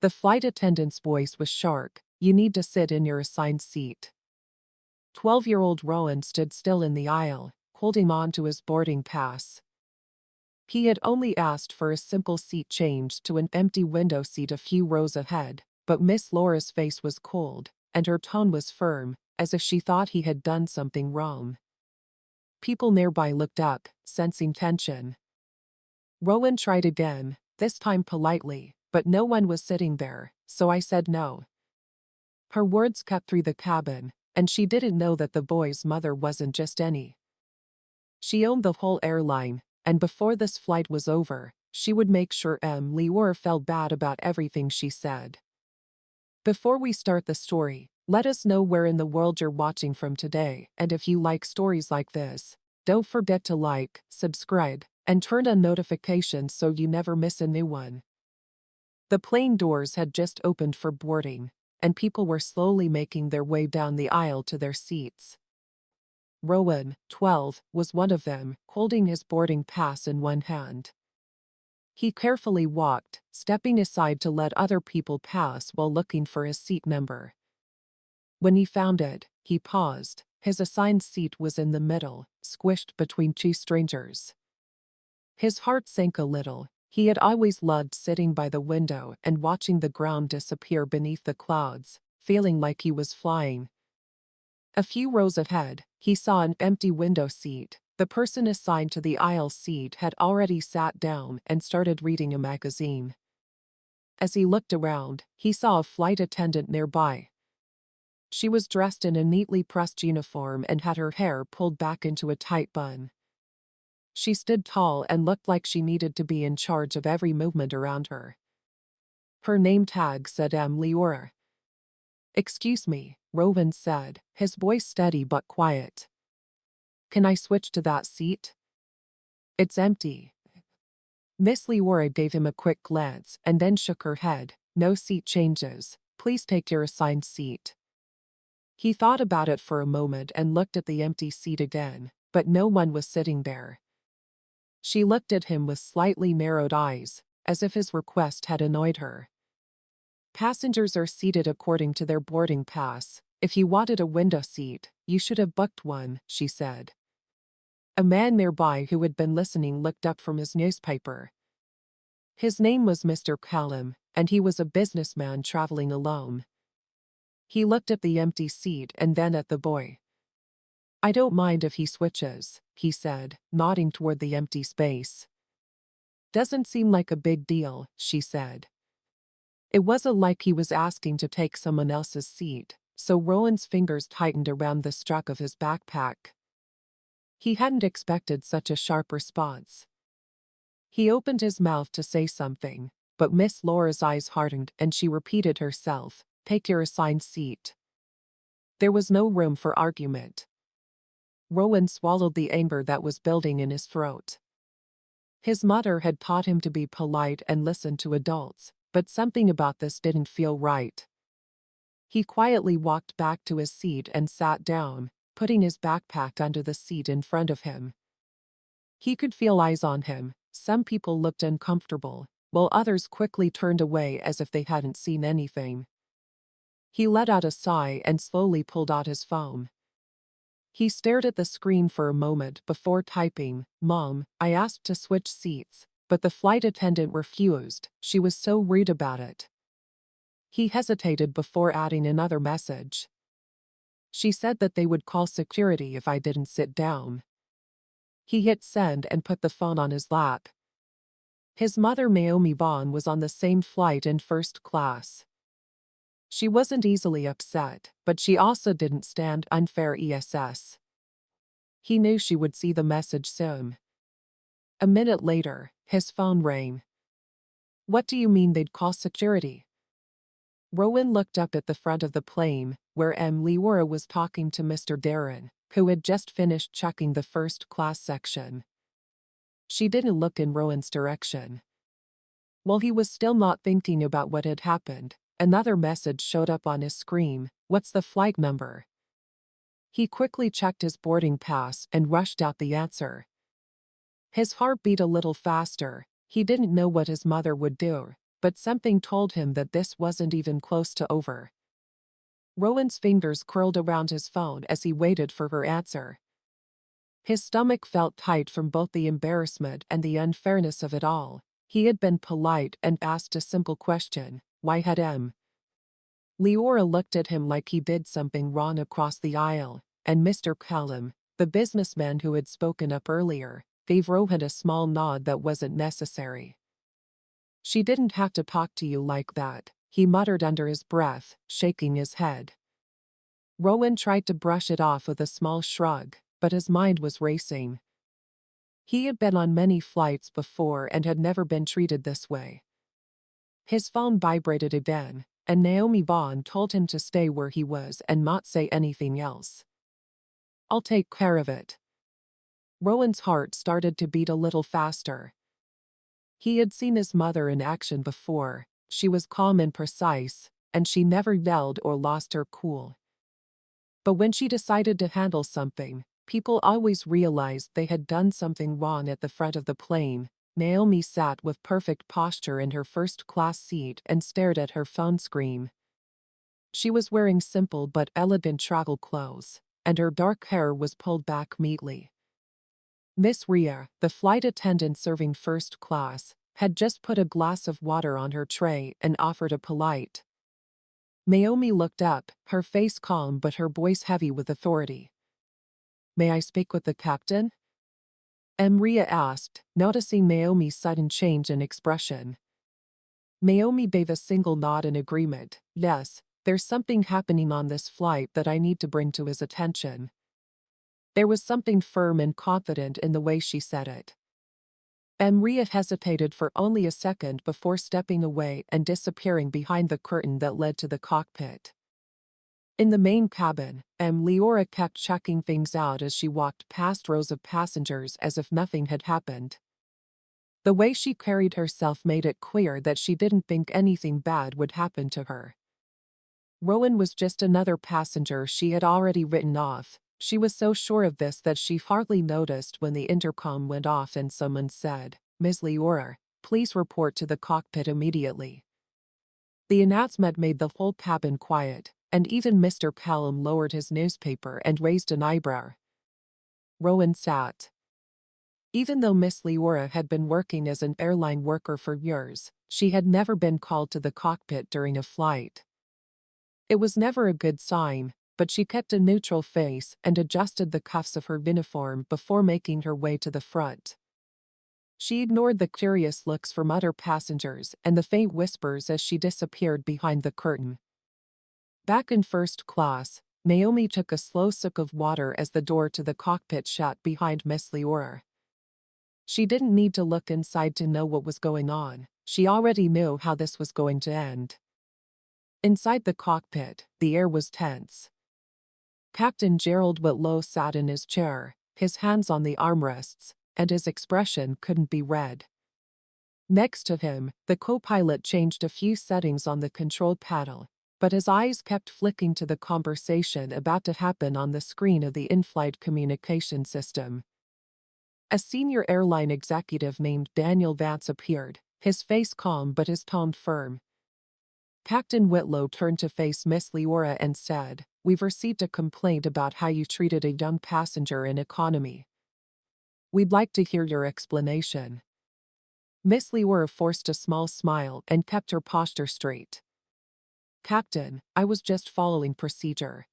The flight attendant's voice was sharp. "You need to sit in your assigned seat." 12-year-old Rowan stood still in the aisle, holding on to his boarding pass. He had only asked for a simple seat change to an empty window seat a few rows ahead, but Miss Leora's face was cold, and her tone was firm, as if she thought he had done something wrong. People nearby looked up, sensing tension. Rowan tried again, this time politely, but no one was sitting there, so I said no. Her words cut through the cabin, and she didn't know that the boy's mother wasn't just any. She owned the whole airline, and before this flight was over, she would make sure Miss Leora felt bad about everything she said. Before we start the story, let us know where in the world you're watching from today, and if you like stories like this, don't forget to like, subscribe, and turn on notifications so you never miss a new one. The plane doors had just opened for boarding, and people were slowly making their way down the aisle to their seats. Rowan, 12, was one of them, holding his boarding pass in one hand. He carefully walked, stepping aside to let other people pass while looking for his seat number. When he found it, he paused. His assigned seat was in the middle, squished between two strangers. His heart sank a little. He had always loved sitting by the window and watching the ground disappear beneath the clouds, feeling like he was flying. A few rows ahead, he saw an empty window seat. The person assigned to the aisle seat had already sat down and started reading a magazine. As he looked around, he saw a flight attendant nearby. She was dressed in a neatly pressed uniform and had her hair pulled back into a tight bun. She stood tall and looked like she needed to be in charge of every movement around her. Her name tag said Miss Leora. "Excuse me," Rowan said, his voice steady but quiet. "Can I switch to that seat?" "It's empty." Miss Leora gave him a quick glance and then shook her head. "No seat changes. Please take your assigned seat." He thought about it for a moment and looked at the empty seat again, but no one was sitting there. She looked at him with slightly narrowed eyes, as if his request had annoyed her. "Passengers are seated according to their boarding pass. If you wanted a window seat, you should have booked one," she said. A man nearby who had been listening looked up from his newspaper. His name was Mr. Callum, and he was a businessman traveling alone. He looked at the empty seat and then at the boy. "I don't mind if he switches," he said, nodding toward the empty space. "Doesn't seem like a big deal," she said. It wasn't like he was asking to take someone else's seat, so Rowan's fingers tightened around the strap of his backpack. He hadn't expected such a sharp response. He opened his mouth to say something, but Miss Leora's eyes hardened and she repeated herself, "Take your assigned seat." There was no room for argument. Rowan swallowed the anger that was building in his throat. His mother had taught him to be polite and listen to adults, but something about this didn't feel right. He quietly walked back to his seat and sat down, putting his backpack under the seat in front of him. He could feel eyes on him. Some people looked uncomfortable, while others quickly turned away as if they hadn't seen anything. He let out a sigh and slowly pulled out his phone. He stared at the screen for a moment before typing, "Mom, I asked to switch seats, but the flight attendant refused. She was so rude about it." He hesitated before adding another message. "She said that they would call security if I didn't sit down." He hit send and put the phone on his lap. His mother, Naomi Vaughn, was on the same flight in first class. She wasn't easily upset, but she also didn't stand unfair ESS. He knew she would see the message soon. A minute later, his phone rang. "What do you mean they'd call security?" Rowan looked up at the front of the plane, where Miss Leora was talking to Mr. Darren, who had just finished checking the first-class section. She didn't look in Rowan's direction. While he was still not thinking about what had happened, another message showed up on his screen. "What's the flight number?" He quickly checked his boarding pass and rushed out the answer. His heart beat a little faster. He didn't know what his mother would do, but something told him that this wasn't even close to over. Rowan's fingers curled around his phone as he waited for her answer. His stomach felt tight from both the embarrassment and the unfairness of it all. He had been polite and asked a simple question, why had Leora looked at him like he did something wrong across the aisle, and Mr. Callum, the businessman who had spoken up earlier, gave Rowan a small nod that wasn't necessary. She didn't have to talk to you like that, he muttered under his breath, shaking his head. Rowan tried to brush it off with a small shrug, but his mind was racing. He had been on many flights before and had never been treated this way. His phone vibrated again, and Naomi Bond told him to stay where he was and not say anything else. I'll take care of it. Rowan's heart started to beat a little faster. He had seen his mother in action before. She was calm and precise, and she never yelled or lost her cool. But when she decided to handle something, people always realized they had done something wrong. At the front of the plane, Naomi sat with perfect posture in her first-class seat and stared at her phone screen. She was wearing simple but elegant travel clothes, and her dark hair was pulled back neatly. Miss Leora, the flight attendant serving first class, had just put a glass of water on her tray and offered a polite. Naomi looked up, her face calm but her voice heavy with authority. May I speak with the captain? Leora asked, noticing Naomi's sudden change in expression. Naomi gave a single nod in agreement. Yes, there's something happening on this flight that I need to bring to his attention. There was something firm and confident in the way she said it. Leora hesitated for only a second before stepping away and disappearing behind the curtain that led to the cockpit. In the main cabin, Leora kept checking things out as she walked past rows of passengers as if nothing had happened. The way she carried herself made it clear that she didn't think anything bad would happen to her. Rowan was just another passenger she had already written off. She was so sure of this that she hardly noticed when the intercom went off and someone said, Miss Leora, please report to the cockpit immediately. The announcement made the whole cabin quiet, and even Mr. Callum lowered his newspaper and raised an eyebrow. Rowan sat. Even though Miss Leora had been working as an airline worker for years, she had never been called to the cockpit during a flight. It was never a good sign, but she kept a neutral face and adjusted the cuffs of her uniform before making her way to the front. She ignored the curious looks from other passengers and the faint whispers as she disappeared behind the curtain. Back in first class, Naomi took a slow sip of water as the door to the cockpit shut behind Miss Leora. She didn't need to look inside to know what was going on. She already knew how this was going to end. Inside the cockpit, the air was tense. Captain Gerald Whitlow sat in his chair, his hands on the armrests, and his expression couldn't be read. Next to him, the co-pilot changed a few settings on the control panel, but his eyes kept flicking to the conversation about to happen on the screen of the in-flight communication system. A senior airline executive named Daniel Vance appeared, his face calm but his tone firm. Captain Whitlow turned to face Miss Leora and said, We've received a complaint about how you treated a young passenger in economy. We'd like to hear your explanation. Miss Leora forced a small smile and kept her posture straight. Captain, I was just following procedure.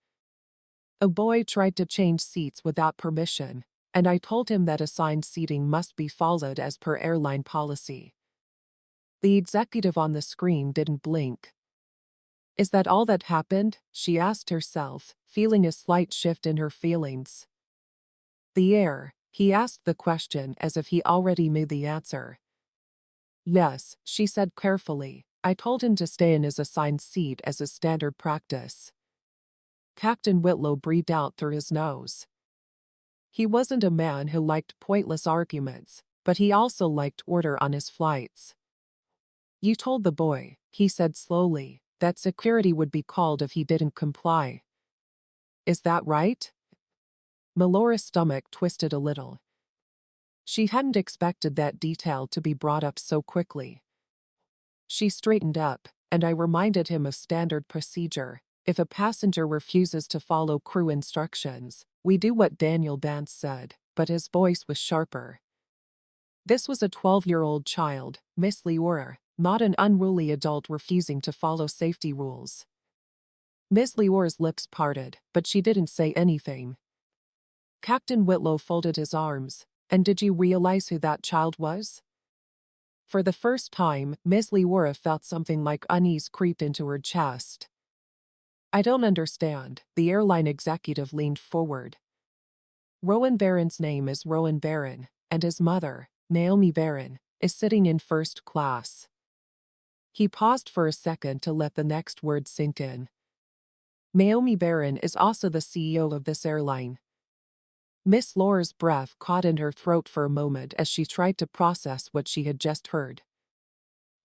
A boy tried to change seats without permission, and I told him that assigned seating must be followed as per airline policy. The executive on the screen didn't blink. Is that all that happened? She asked herself, feeling a slight shift in her feelings. The air, he asked the question as if he already knew the answer. Yes, she said carefully. I told him to stay in his assigned seat as a standard practice. Captain Whitlow breathed out through his nose. He wasn't a man who liked pointless arguments, but he also liked order on his flights. You told the boy, he said slowly, that security would be called if he didn't comply. Is that right? Melora's stomach twisted a little. She hadn't expected that detail to be brought up so quickly. She straightened up, and I reminded him of standard procedure. If a passenger refuses to follow crew instructions, we do what Daniel Bance said, but his voice was sharper. This was a 12-year-old child, Miss Leora, not an unruly adult refusing to follow safety rules. Miss Leora's lips parted, but she didn't say anything. Captain Whitlow folded his arms. And did you realize who that child was? For the first time, Miss Leora felt something like unease creep into her chest. I don't understand, the airline executive leaned forward. Rowan Barron's name is Rowan Barron, and his mother, Naomi Barron, is sitting in first class. He paused for a second to let the next word sink in. Naomi Barron is also the CEO of this airline. Miss Leora's breath caught in her throat for a moment as she tried to process what she had just heard.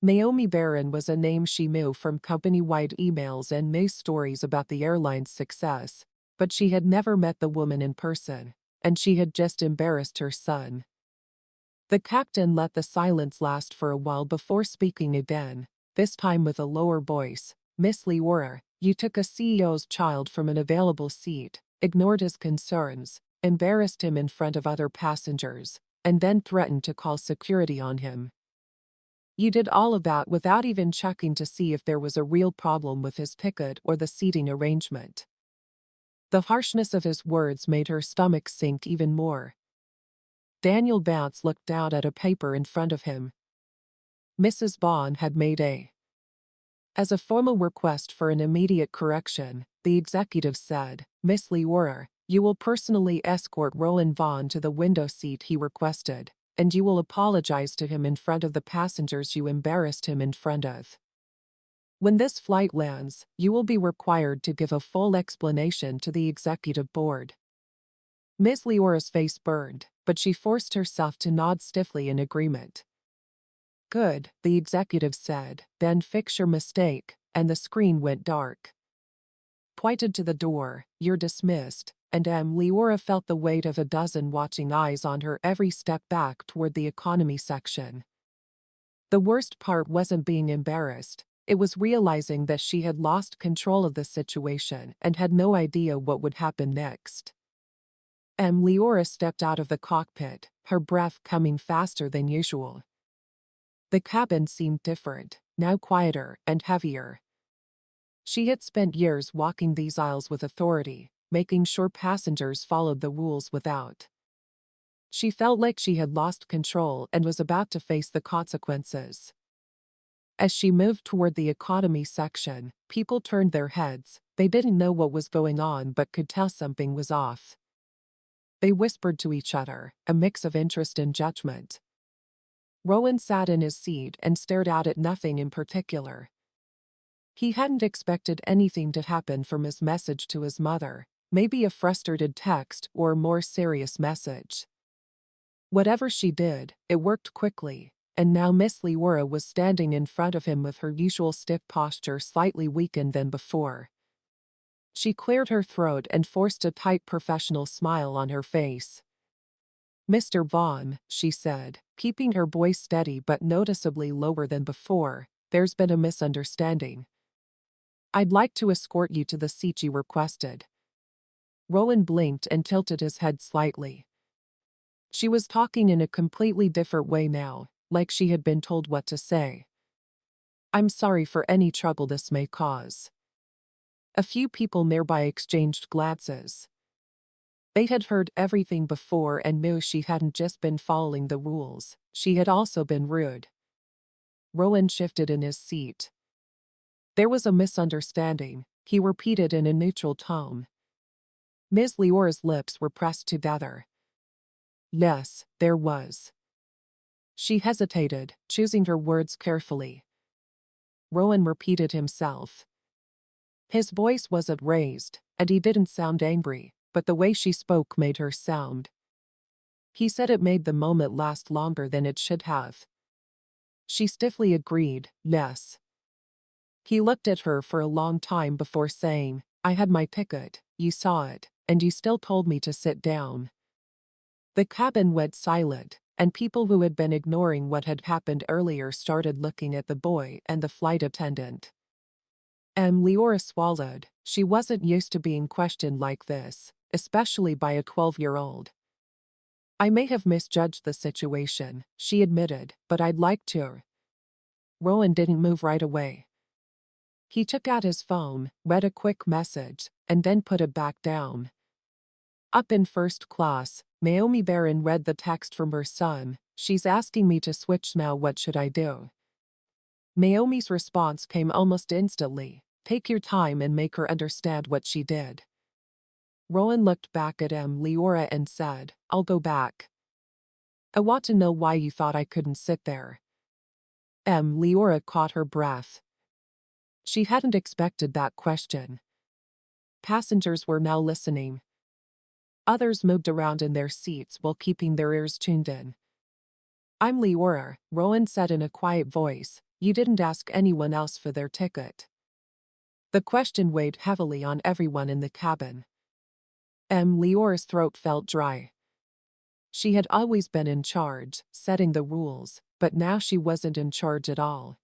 Naomi Barron was a name she knew from company-wide emails and news stories about the airline's success, but she had never met the woman in person, and she had just embarrassed her son. The captain let the silence last for a while before speaking again, this time with a lower voice. Miss Leora, you took a CEO's child from an available seat, ignored his concerns, embarrassed him in front of other passengers, and then threatened to call security on him. You did all of that without even checking to see if there was a real problem with his ticket or the seating arrangement. The harshness of his words made her stomach sink even more. Daniel Bance looked down at a paper in front of him. Mrs. Bond had made as a formal request for an immediate correction, the executive said, Miss Leora, you will personally escort Rowan Vaughn to the window seat he requested, and you will apologize to him in front of the passengers you embarrassed him in front of. When this flight lands, you will be required to give a full explanation to the executive board. Miss Leora's face burned, but she forced herself to nod stiffly in agreement. Good, the executive said, then fix your mistake, and the screen went dark. Pointed to the door, you're dismissed, and Leora felt the weight of a dozen watching eyes on her every step back toward the economy section. The worst part wasn't being embarrassed, it was realizing that she had lost control of the situation and had no idea what would happen next. Leora stepped out of the cockpit, her breath coming faster than usual. The cabin seemed different, now quieter and heavier. She had spent years walking these aisles with authority, making sure passengers followed the rules without. She felt like she had lost control and was about to face the consequences. As she moved toward the economy section, people turned their heads. They didn't know what was going on but could tell something was off. They whispered to each other, a mix of interest and judgment. Rowan sat in his seat and stared out at nothing in particular. He hadn't expected anything to happen from his message to his mother, maybe a frustrated text or a more serious message. Whatever she did, it worked quickly, and now Miss Leora was standing in front of him with her usual stiff posture slightly weakened than before. She cleared her throat and forced a tight professional smile on her face. Mr. Vaughn, she said, keeping her voice steady but noticeably lower than before, there's been a misunderstanding. I'd like to escort you to the seat you requested. Rowan blinked and tilted his head slightly. She was talking in a completely different way now, like she had been told what to say. I'm sorry for any trouble this may cause. A few people nearby exchanged glances. They had heard everything before and knew she hadn't just been following the rules, she had also been rude. Rowan shifted in his seat. There was a misunderstanding, he repeated in a neutral tone. Miss Leora's lips were pressed together. Yes, there was. She hesitated, choosing her words carefully. Rowan repeated himself. His voice wasn't raised, and he didn't sound angry, but the way she spoke made her sound. He said it made the moment last longer than it should have. She stiffly agreed, yes. He looked at her for a long time before saying, I had my ticket, you saw it, and you still told me to sit down. The cabin went silent, and people who had been ignoring what had happened earlier started looking at the boy and the flight attendant. Leora swallowed. She wasn't used to being questioned like this, especially by a 12-year-old. I may have misjudged the situation, she admitted, but I'd like to. Rowan didn't move right away. He took out his phone, read a quick message, and then put it back down. Up in first class, Naomi Barron read the text from her son. She's asking me to switch now, what should I do? Naomi's response came almost instantly. Take your time and make her understand what she did. Rowan looked back at Leora and said, I'll go back. I want to know why you thought I couldn't sit there. Leora caught her breath. She hadn't expected that question. Passengers were now listening. Others moved around in their seats while keeping their ears tuned in. I'm Leora, Rowan said in a quiet voice. You didn't ask anyone else for their ticket. The question weighed heavily on everyone in the cabin. Leora's throat felt dry. She had always been in charge, setting the rules, but now she wasn't in charge at all.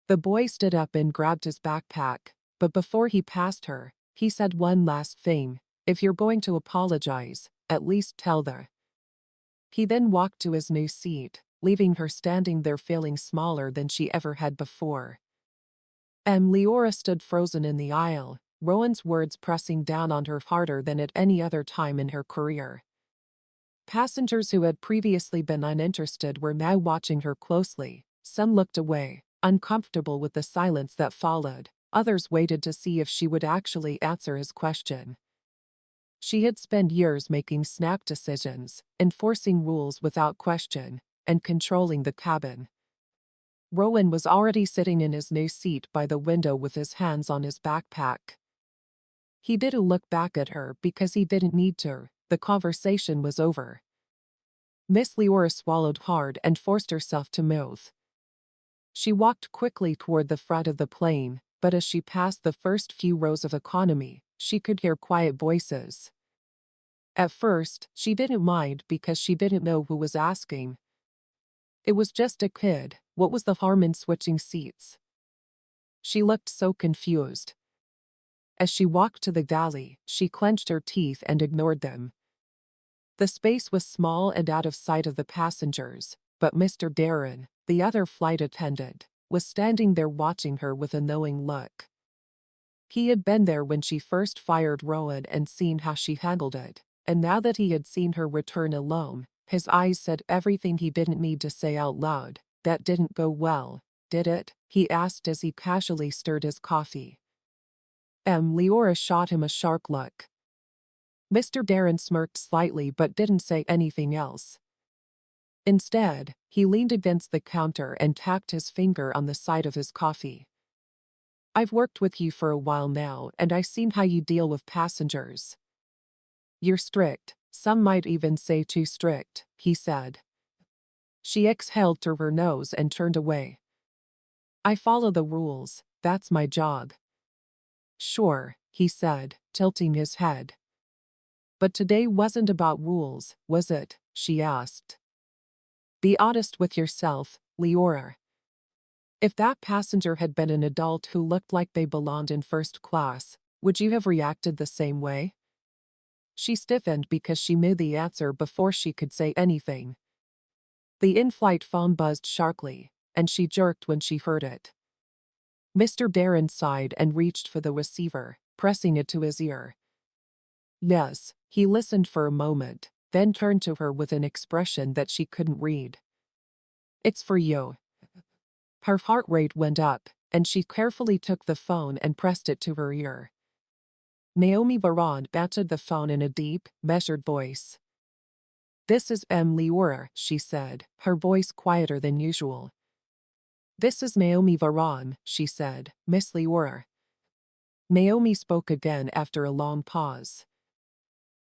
The boy stood up and grabbed his backpack, but before he passed her, he said one last thing. If you're going to apologize, at least tell her. He then walked to his new seat, leaving her standing there feeling smaller than she ever had before. Leora stood frozen in the aisle, Rowan's words pressing down on her harder than at any other time in her career. Passengers who had previously been uninterested were now watching her closely. Some looked away, uncomfortable with the silence that followed. Others waited to see if she would actually answer his question. She had spent years making snap decisions, enforcing rules without question, and controlling the cabin. Rowan was already sitting in his new seat by the window with his hands on his backpack. He didn't look back at her because he didn't need to. The conversation was over. Miss Leora swallowed hard and forced herself to move. She walked quickly toward the front of the plane, but as she passed the first few rows of economy, she could hear quiet voices. At first, she didn't mind because she didn't know who was asking. It was just a kid. What was the harm in switching seats? She looked so confused. As she walked to the galley, she clenched her teeth and ignored them. The space was small and out of sight of the passengers, but Mr. Darren, the other flight attendant, was standing there watching her with a knowing look. He had been there when she first fired Rowan and seen how she handled it, and now that he had seen her return alone, his eyes said everything he didn't need to say out loud. That didn't go well, did it? He asked as he casually stirred his coffee. Leora shot him a sharp look. Mr. Darren smirked slightly but didn't say anything else. Instead, he leaned against the counter and tapped his finger on the side of his coffee. I've worked with you for a while now and I've seen how you deal with passengers. You're strict, some might even say too strict, he said. She exhaled through her nose and turned away. I follow the rules, that's my job. Sure, he said, tilting his head. But today wasn't about rules, was it? She asked. Be honest with yourself, Leora. If that passenger had been an adult who looked like they belonged in first class, would you have reacted the same way? She stiffened because she knew the answer before she could say anything. The in-flight phone buzzed sharply, and she jerked when she heard it. Mr. Darren sighed and reached for the receiver, pressing it to his ear. Yes, he listened for a moment, then turned to her with an expression that she couldn't read. It's for you. Her heart rate went up, and she carefully took the phone and pressed it to her ear. Naomi Barron answered the phone in a deep, measured voice. This is Leora, she said, her voice quieter than usual. This is Naomi Barron, she said, Miss Leora. Naomi spoke again after a long pause.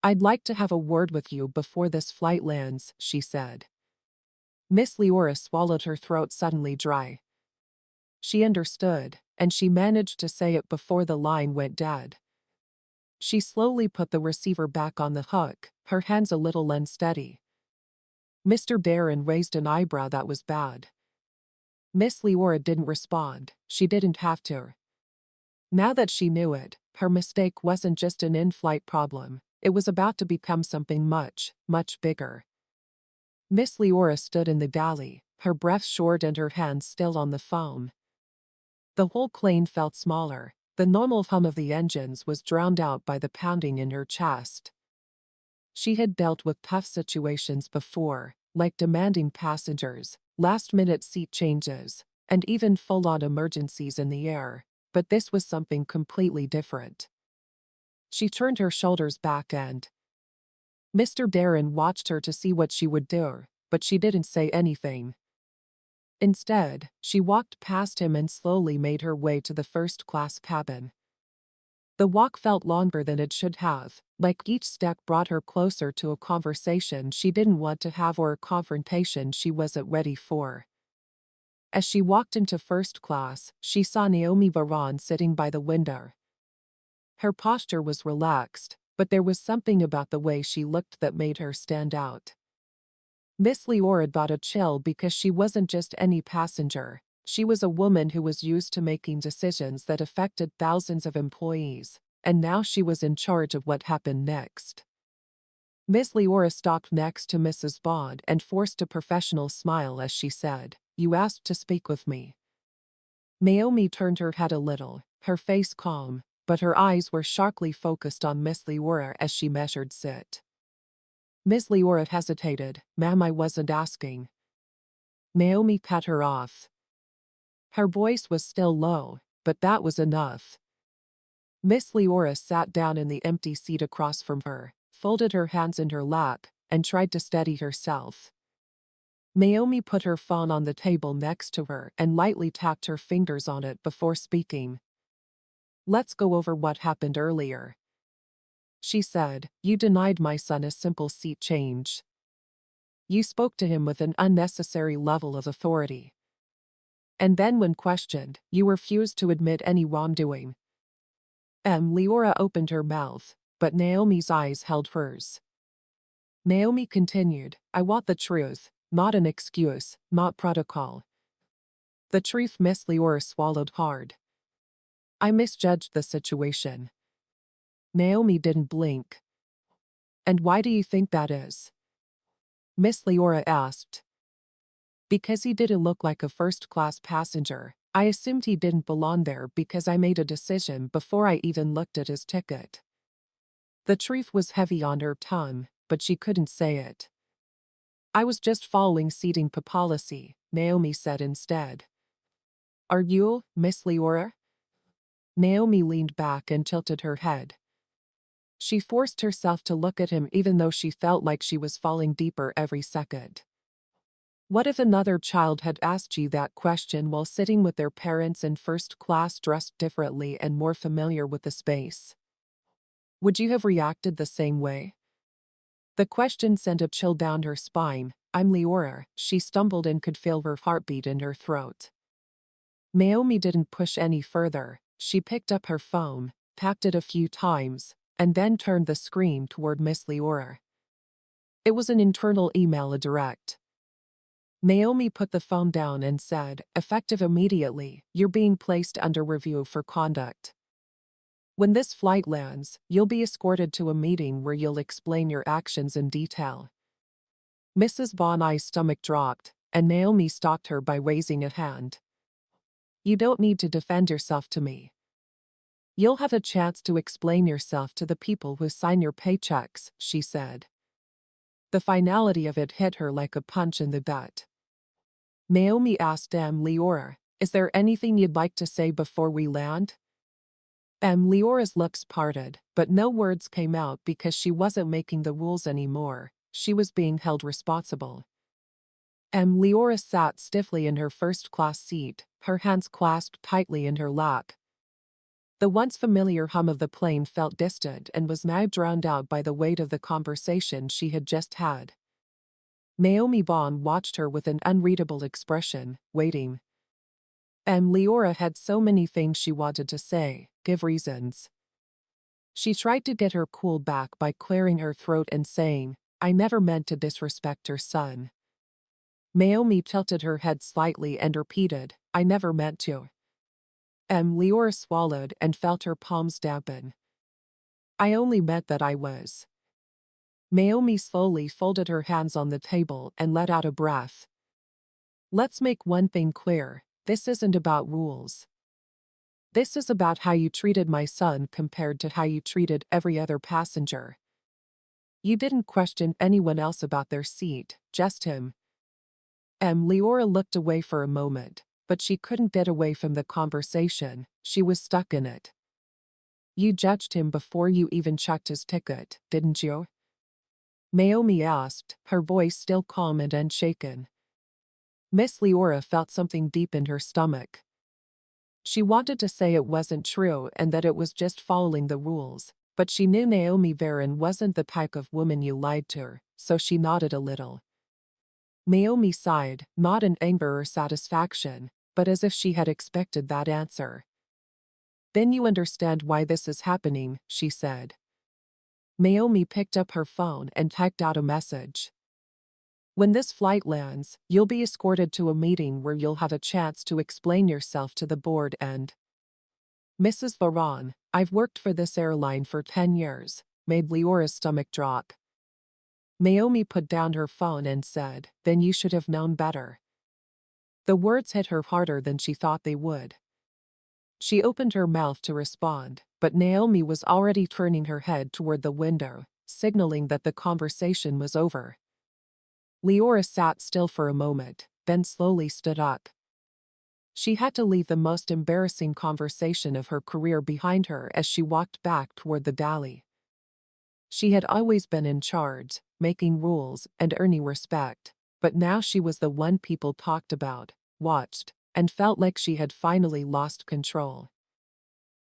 I'd like to have a word with you before this flight lands, she said. Miss Leora swallowed, her throat suddenly dry. She understood, and she managed to say it before the line went dead. She slowly put the receiver back on the hook, her hands a little unsteady. Mr. Barron raised an eyebrow. That was bad. Miss Leora didn't respond. She didn't have to. Now that she knew it, her mistake wasn't just an in-flight problem. It was about to become something much, much bigger. Miss Leora stood in the galley, her breath short and her hands still on the phone. The whole plane felt smaller. The normal hum of the engines was drowned out by the pounding in her chest. She had dealt with tough situations before, like demanding passengers, last-minute seat changes, and even full-on emergencies in the air, but this was something completely different. She turned her shoulders back and Mr. Barron watched her to see what she would do, but she didn't say anything. Instead, she walked past him and slowly made her way to the first-class cabin. The walk felt longer than it should have, like each step brought her closer to a conversation she didn't want to have or a confrontation she wasn't ready for. As she walked into first class, she saw Naomi Varon sitting by the window. Her posture was relaxed, but there was something about the way she looked that made her stand out. Miss Leora got a chill because she wasn't just any passenger. She was a woman who was used to making decisions that affected thousands of employees, and now she was in charge of what happened next. Miss Leora stopped next to Mrs. Bond and forced a professional smile as she said, "You asked to speak with me." Naomi turned her head a little, her face calm, but her eyes were sharply focused on Miss Leora as she measured sit. Miss Leora hesitated. "Ma'am, I wasn't asking." Naomi cut her off. Her voice was still low, but that was enough. Miss Leora sat down in the empty seat across from her, folded her hands in her lap, and tried to steady herself. Naomi put her phone on the table next to her and lightly tapped her fingers on it before speaking. "Let's go over what happened earlier," she said. "You denied my son a simple seat change. You spoke to him with an unnecessary level of authority. And then when questioned, you refused to admit any wrongdoing." Leora opened her mouth, but Naomi's eyes held hers. Naomi continued, "I want the truth, not an excuse, not protocol." The truth. Miss Leora swallowed hard. "I misjudged the situation." Naomi didn't blink. "And why do you think that is?" Miss Leora asked. "Because he didn't look like a first-class passenger. I assumed he didn't belong there because I made a decision before I even looked at his ticket." The truth was heavy on her tongue, but she couldn't say it. "I was just following seating policy," Naomi said instead. "Are you, Miss Leora?" Naomi leaned back and tilted her head. She forced herself to look at him even though she felt like she was falling deeper every second. What if another child had asked you that question while sitting with their parents in first class, dressed differently and more familiar with the space? Would you have reacted the same way? The question sent a chill down her spine. "I'm Leora," she stumbled and could feel her heartbeat in her throat. Naomi didn't push any further. She picked up her phone, tapped it a few times, and then turned the screen toward Miss Leora. It was an internal email, a direct. Naomi put the phone down and said, "Effective immediately, you're being placed under review for conduct. When this flight lands, you'll be escorted to a meeting where you'll explain your actions in detail." Mrs. Von Ey's stomach dropped, and Naomi stopped her by raising a hand. "You don't need to defend yourself to me. You'll have a chance to explain yourself to the people who sign your paychecks," she said. The finality of it hit her like a punch in the gut. Naomi asked Leora, "Is there anything you'd like to say before we land?" Leora's lips parted, but no words came out because she wasn't making the rules anymore. She was being held responsible. Leora sat stiffly in her first-class seat, her hands clasped tightly in her lap. The once familiar hum of the plane felt distant and was now drowned out by the weight of the conversation she had just had. Naomi Bond watched her with an unreadable expression, waiting. Leora had so many things she wanted to say, give reasons. She tried to get her cool back by clearing her throat and saying, "I never meant to disrespect your son." Naomi tilted her head slightly and repeated, I never meant to. Leora swallowed and felt her palms dampen. I only meant that I was. Naomi slowly folded her hands on the table and let out a breath. Let's make one thing clear, this isn't about rules. This is about how you treated my son compared to how you treated every other passenger. You didn't question anyone else about their seat, just him. Leora looked away for a moment, but she couldn't get away from the conversation, she was stuck in it. You judged him before you even checked his ticket, didn't you? Naomi asked, her voice still calm and unshaken. Miss Leora felt something deep in her stomach. She wanted to say it wasn't true and that it was just following the rules, but she knew Naomi Varon wasn't the type of woman you lied to, so she nodded a little. Naomi sighed, not in anger or satisfaction, but as if she had expected that answer. Then you understand why this is happening, she said. Naomi picked up her phone and typed out a message. When this flight lands, you'll be escorted to a meeting where you'll have a chance to explain yourself to the board and… Mrs. Varon, I've worked for this airline for 10 years, made Leora's stomach drop. Naomi put down her phone and said, then you should have known better. The words hit her harder than she thought they would. She opened her mouth to respond, but Naomi was already turning her head toward the window, signaling that the conversation was over. Leora sat still for a moment, then slowly stood up. She had to leave the most embarrassing conversation of her career behind her as she walked back toward the galley. She had always been in charge, making rules and earning respect, but now she was the one people talked about, watched, and felt like she had finally lost control.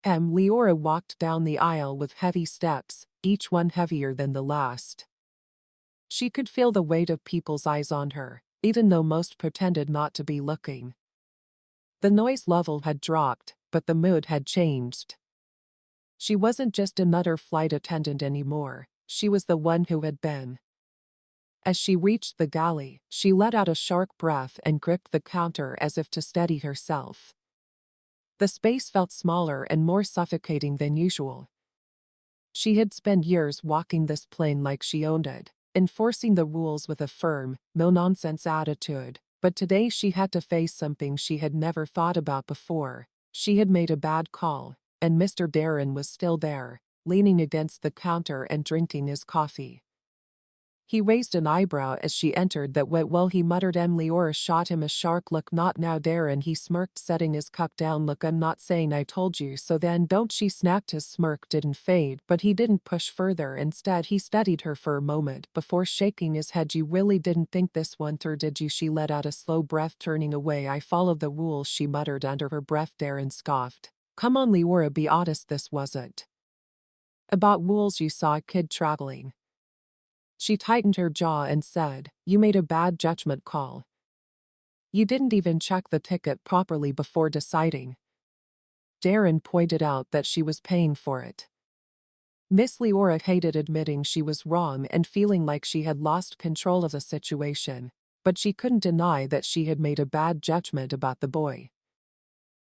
Leora walked down the aisle with heavy steps, each one heavier than the last. She could feel the weight of people's eyes on her, even though most pretended not to be looking. The noise level had dropped, but the mood had changed. She wasn't just another flight attendant anymore, she was the one who had been. As she reached the galley, she let out a sharp breath and gripped the counter as if to steady herself. The space felt smaller and more suffocating than usual. She had spent years walking this plane like she owned it, enforcing the rules with a firm, no-nonsense attitude, but today she had to face something she had never thought about before. She had made a bad call, and Mr. Darren was still there, leaning against the counter and drinking his coffee. He raised an eyebrow as she entered that went well. He muttered. Leora shot him a sharp look. Not now, Darren, he smirked, setting his cup down. Look, I'm not saying I told you so then, don't. She snapped. His smirk didn't fade, but he didn't push further. Instead, he studied her for a moment before shaking his head. You really didn't think this one through, did you? She let out a slow breath, turning away. I followed the rules, she muttered under her breath. Darren scoffed. Come on, Leora, be honest, this wasn't about rules. You saw a kid traveling. She tightened her jaw and said, you made a bad judgment call. You didn't even check the ticket properly before deciding. Darren pointed out that she was paying for it. Miss Leora hated admitting she was wrong and feeling like she had lost control of the situation, but she couldn't deny that she had made a bad judgment about the boy.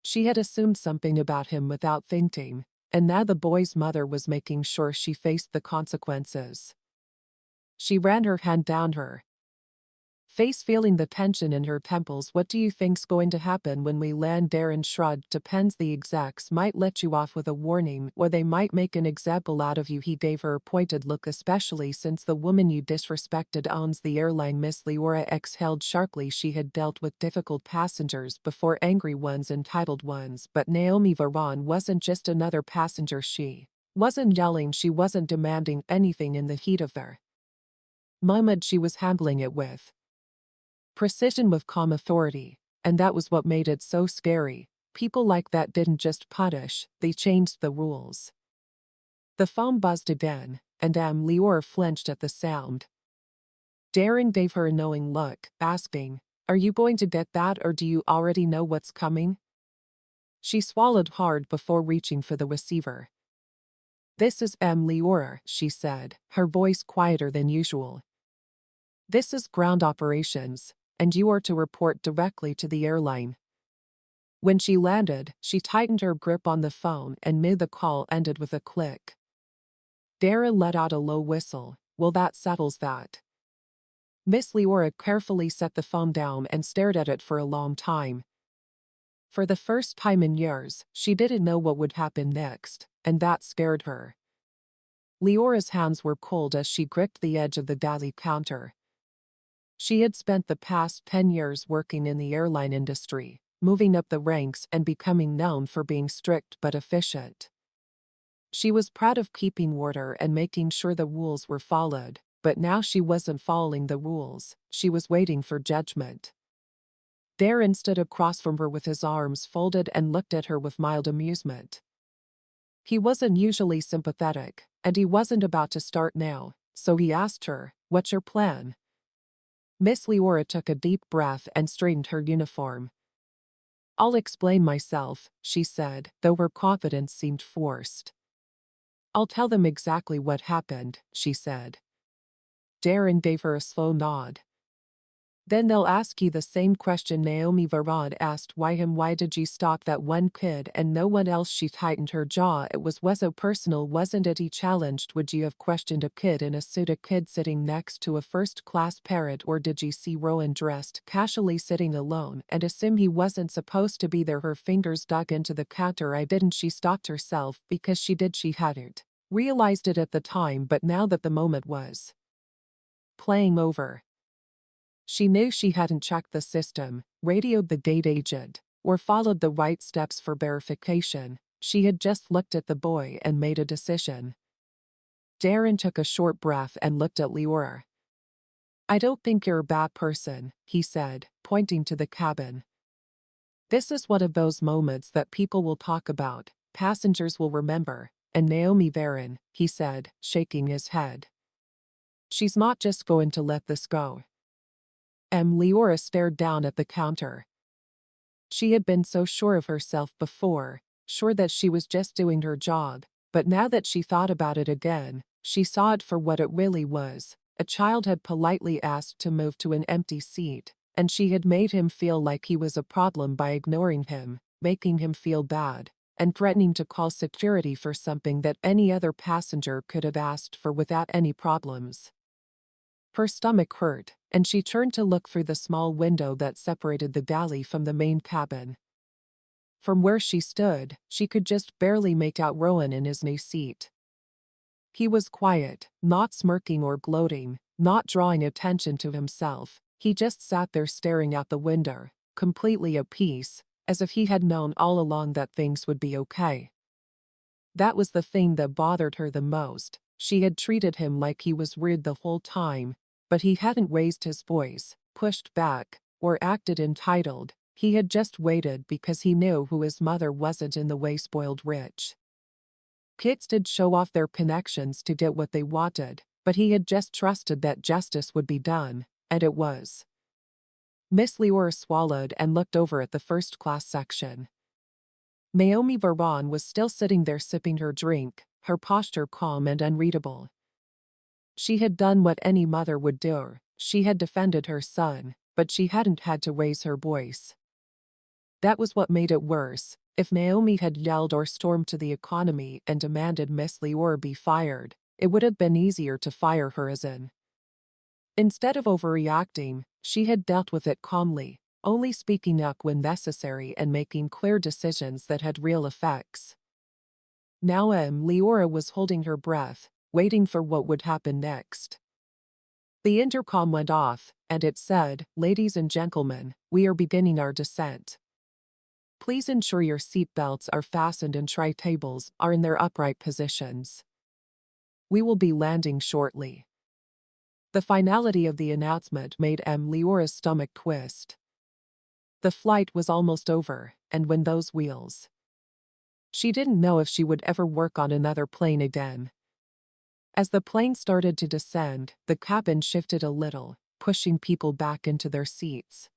She had assumed something about him without thinking, and now the boy's mother was making sure she faced the consequences. She ran her hand down her face, feeling the tension in her temples. What do you think's going to happen when we land? Darren shrugged. Depends. The execs might let you off with a warning, or they might make an example out of you. He gave her a pointed look. Especially since the woman you disrespected owns the airline. Miss Leora exhaled sharply. She had dealt with difficult passengers before, angry ones, entitled ones, but Naomi Varon wasn't just another passenger. She wasn't yelling, she wasn't demanding anything. In the heat of their moment, she was handling it with precision, with calm authority, and that was what made it so scary. People like that didn't just punish, they changed the rules. The phone buzzed again, and Leora flinched at the sound. Darren gave her a knowing look, asking, are you going to get that, or do you already know what's coming? She swallowed hard before reaching for the receiver. This is Leora, she said, her voice quieter than usual. This is ground operations. and you are to report directly to the airline. When she landed, she tightened her grip on the phone and made the call ended with a click. Dara let out a low whistle. Well, that settles that. Miss Leora carefully set the phone down and stared at it for a long time. For the first time in years, she didn't know what would happen next, and that scared her. Leora's hands were cold as she gripped the edge of the galley counter. She had spent the past 10 years working in the airline industry, moving up the ranks and becoming known for being strict but efficient. She was proud of keeping order and making sure the rules were followed, but now she wasn't following the rules, she was waiting for judgment. Darren stood across from her with his arms folded and looked at her with mild amusement. He wasn't usually sympathetic, and he wasn't about to start now, so he asked her, "What's your plan?" Miss Leora took a deep breath and straightened her uniform. "I'll explain myself," she said, though her confidence seemed forced. "I'll tell them exactly what happened," she said. Darren gave her a slow nod. "Then they'll ask you the same question Naomi Varad asked why did you stop that one kid and no one else?" She tightened her jaw. Was so personal, wasn't it?" He challenged. "Would you have questioned a kid in a suit, a kid sitting next to a first-class parrot, or did you see Rowan dressed casually sitting alone and assume he wasn't supposed to be there?" Her fingers dug into the counter. "I didn't." She stopped herself because she hadn't realized it at the time, but now that the moment was playing over, she knew she hadn't checked the system, radioed the gate agent, or followed the right steps for verification. She had just looked at the boy and made a decision. Darren took a short breath and looked at Leora. "I don't think you're a bad person," he said, pointing to the cabin. "This is one of those moments that people will talk about, passengers will remember, and Naomi Varon," he said, shaking his head. "She's not just going to let this go." Leora stared down at the counter. She had been so sure of herself before, sure that she was just doing her job, but now that she thought about it again, she saw it for what it really was. A child had politely asked to move to an empty seat, and she had made him feel like he was a problem by ignoring him, making him feel bad, and threatening to call security for something that any other passenger could have asked for without any problems. Her stomach hurt, and she turned to look through the small window that separated the galley from the main cabin. From where she stood, she could just barely make out Rowan in his new seat. He was quiet, not smirking or gloating, not drawing attention to himself. He just sat there staring out the window, completely at peace, as if he had known all along that things would be okay. That was the thing that bothered her the most. She had treated him like he was rude the whole time, but he hadn't raised his voice, pushed back, or acted entitled. He had just waited because he knew who his mother wasn't in the way spoiled rich. Kids did show off their connections to get what they wanted, but he had just trusted that justice would be done, and it was. Miss Leora swallowed and looked over at the first-class section. Naomi Varon was still sitting there sipping her drink, her posture calm and unreadable. She had done what any mother would do. She had defended her son, but she hadn't had to raise her voice. That was what made it worse. If Naomi had yelled or stormed to the economy and demanded Miss Leora be fired, it would have been easier to fire her as in. Instead of overreacting, she had dealt with it calmly, only speaking up when necessary and making clear decisions that had real effects. Now Leora was holding her breath, waiting for what would happen next. The intercom went off, and it said, "Ladies and gentlemen, we are beginning our descent. Please ensure your seat belts are fastened and tray tables are in their upright positions. We will be landing shortly." The finality of the announcement made Leora's stomach twist. The flight was almost over, and when those wheels. She didn't know if she would ever work on another plane again. As the plane started to descend, the cabin shifted a little, pushing people back into their seats.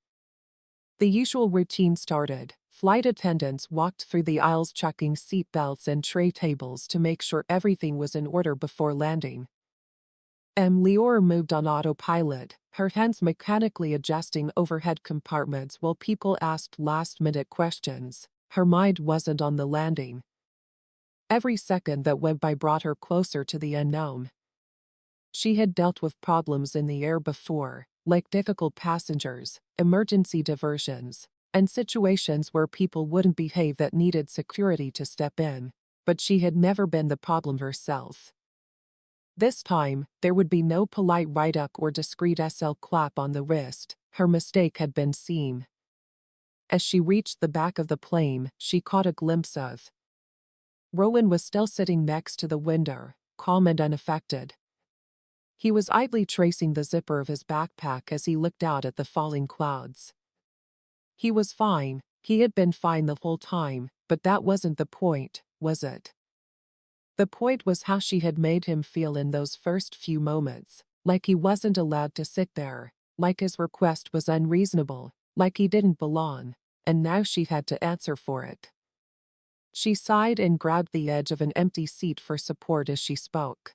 The usual routine started. Flight attendants walked through the aisles checking seat belts and tray tables to make sure everything was in order before landing. Leora moved on autopilot, her hands mechanically adjusting overhead compartments while people asked last-minute questions. Her mind wasn't on the landing. Every second that went by brought her closer to the unknown. She had dealt with problems in the air before, like difficult passengers, emergency diversions, and situations where people wouldn't behave that needed security to step in, but she had never been the problem herself. This time, there would be no polite write-up or discreet SL clap on the wrist. Her mistake had been seen. As she reached the back of the plane, she caught a glimpse of Rowan was still sitting next to the window, calm and unaffected. He was idly tracing the zipper of his backpack as he looked out at the falling clouds. He was fine, he had been fine the whole time, but that wasn't the point, was it? The point was how she had made him feel in those first few moments, like he wasn't allowed to sit there, like his request was unreasonable, like he didn't belong, and now she had to answer for it. She sighed and grabbed the edge of an empty seat for support as she spoke.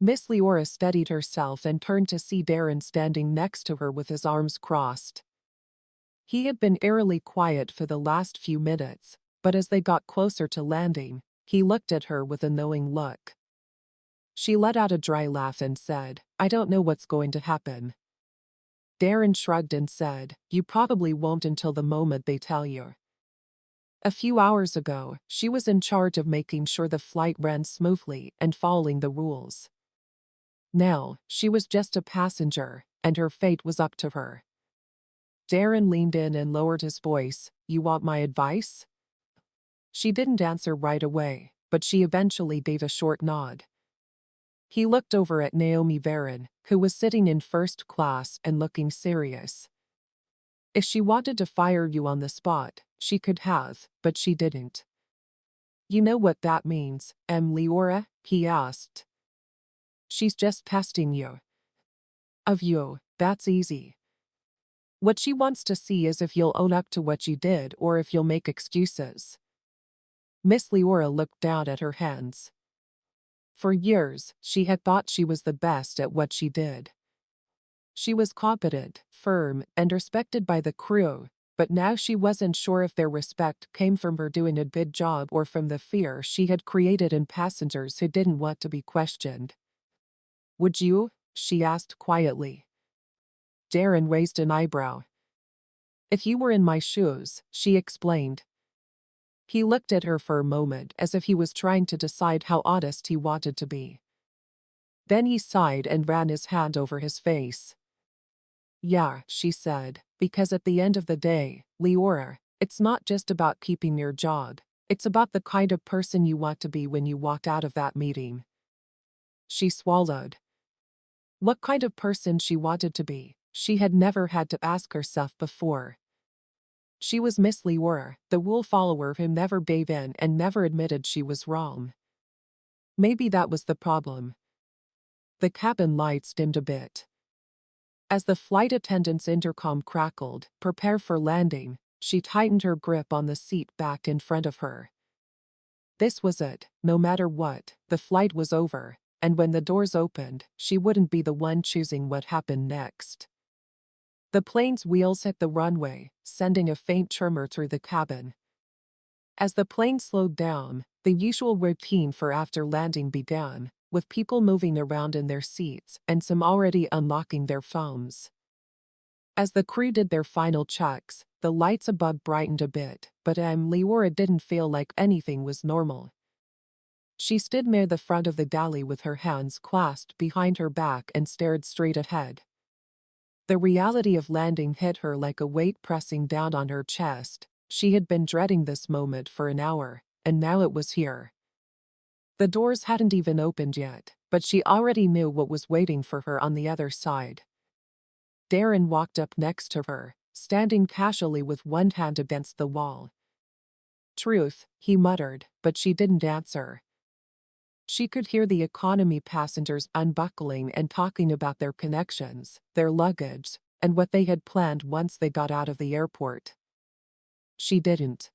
Miss Leora steadied herself and turned to see Darren standing next to her with his arms crossed. He had been eerily quiet for the last few minutes, but as they got closer to landing, he looked at her with a knowing look. She let out a dry laugh and said, "I don't know what's going to happen." Darren shrugged and said, "You probably won't until the moment they tell you." A few hours ago, she was in charge of making sure the flight ran smoothly and following the rules. Now, she was just a passenger, and her fate was up to her. Darren leaned in and lowered his voice, "You want my advice?" She didn't answer right away, but she eventually gave a short nod. He looked over at Naomi Varon, who was sitting in first class and looking serious. If she wanted to fire you on the spot, she could have, but she didn't. "You know what that means, Leora?" he asked. "She's just testing you." "Of you, that's easy. What she wants to see is if you'll own up to what you did or if you'll make excuses." Miss Leora looked down at her hands. For years, she had thought she was the best at what she did. She was competent, firm, and respected by the crew, but now she wasn't sure if their respect came from her doing a good job or from the fear she had created in passengers who didn't want to be questioned. "Would you?" she asked quietly. Darren raised an eyebrow. "If you were in my shoes," she explained. He looked at her for a moment as if he was trying to decide how honest he wanted to be. Then he sighed and ran his hand over his face. "Yeah," she said, "because at the end of the day, Leora, it's not just about keeping your job, it's about the kind of person you want to be when you walk out of that meeting." She swallowed. What kind of person she wanted to be, she had never had to ask herself before. She was Miss Leora, the rule follower who never gave in and never admitted she was wrong. Maybe that was the problem. The cabin lights dimmed a bit. As the flight attendant's intercom crackled, "Prepare for landing," she tightened her grip on the seat back in front of her. This was it, no matter what, the flight was over, and when the doors opened, she wouldn't be the one choosing what happened next. The plane's wheels hit the runway, sending a faint tremor through the cabin. As the plane slowed down, the usual routine for after landing began, with people moving around in their seats and some already unlocking their phones. As the crew did their final checks, the lights above brightened a bit, but Leora didn't feel like anything was normal. She stood near the front of the galley with her hands clasped behind her back and stared straight ahead. The reality of landing hit her like a weight pressing down on her chest. She had been dreading this moment for an hour, and now it was here. The doors hadn't even opened yet, but she already knew what was waiting for her on the other side. Darren walked up next to her, standing casually with one hand against the wall. "Truth," he muttered, but she didn't answer. She could hear the economy passengers unbuckling and talking about their connections, their luggage, and what they had planned once they got out of the airport. She didn't.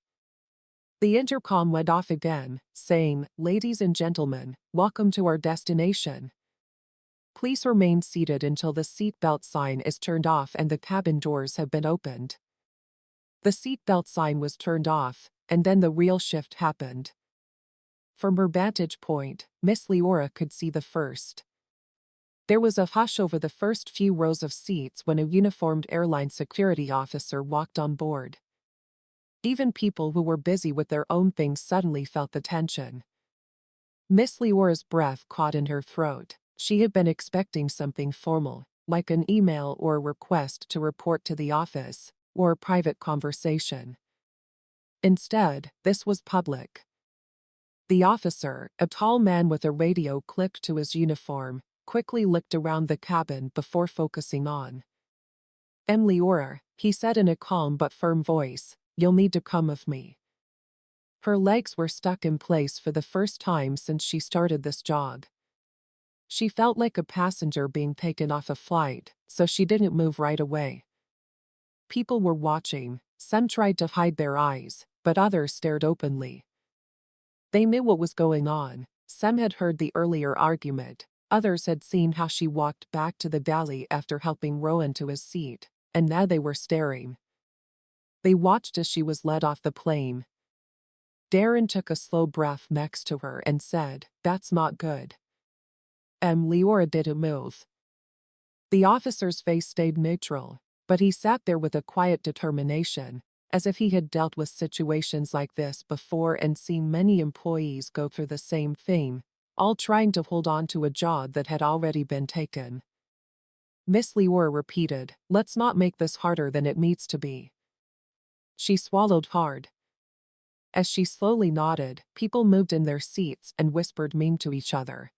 The intercom went off again, saying, "Ladies and gentlemen, welcome to our destination." Please remain seated until the seatbelt sign is turned off and the cabin doors have been opened. The seatbelt sign was turned off, and then the real shift happened. From her vantage point, Miss Leora could see the first. There was a hush over the first few rows of seats when a uniformed airline security officer walked on board. Even people who were busy with their own things suddenly felt the tension. Miss Leora's breath caught in her throat. She had been expecting something formal, like an email or a request to report to the office, or a private conversation. Instead, this was public. The officer, a tall man with a radio clipped to his uniform, quickly looked around the cabin before focusing on Miss Leora, he said in a calm but firm voice, "You'll need to come with me." Her legs were stuck in place for the first time since she started this job. She felt like a passenger being taken off a flight, so she didn't move right away. People were watching, some tried to hide their eyes, but others stared openly. They knew what was going on. Some had heard the earlier argument, others had seen how she walked back to the galley after helping Rowan to his seat, and now they were staring. They watched as she was led off the plane. Darren took a slow breath next to her and said, "That's not good." Leora didn't move. The officer's face stayed neutral, but he sat there with a quiet determination, as if he had dealt with situations like this before and seen many employees go through the same thing, all trying to hold on to a job that had already been taken. Miss Leora repeated, "Let's not make this harder than it needs to be." She swallowed hard. As she slowly nodded, people moved in their seats and whispered mean to each other.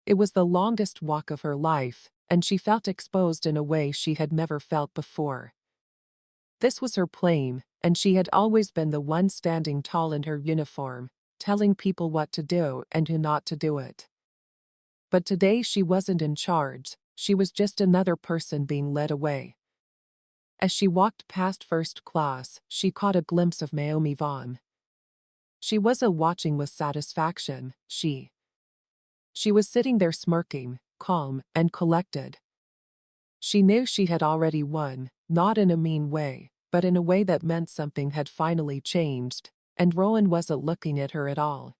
It was the longest walk of her life, and she felt exposed in a way she had never felt before. This was her plane, and she had always been the one standing tall in her uniform, telling people what to do and who not to do it. But today she wasn't in charge, she was just another person being led away. As she walked past first class, she caught a glimpse of Naomi Vaughn. She wasn't watching with satisfaction, She was sitting there smirking, calm and collected. She knew she had already won, not in a mean way, but in a way that meant something had finally changed, and Rowan wasn't looking at her at all.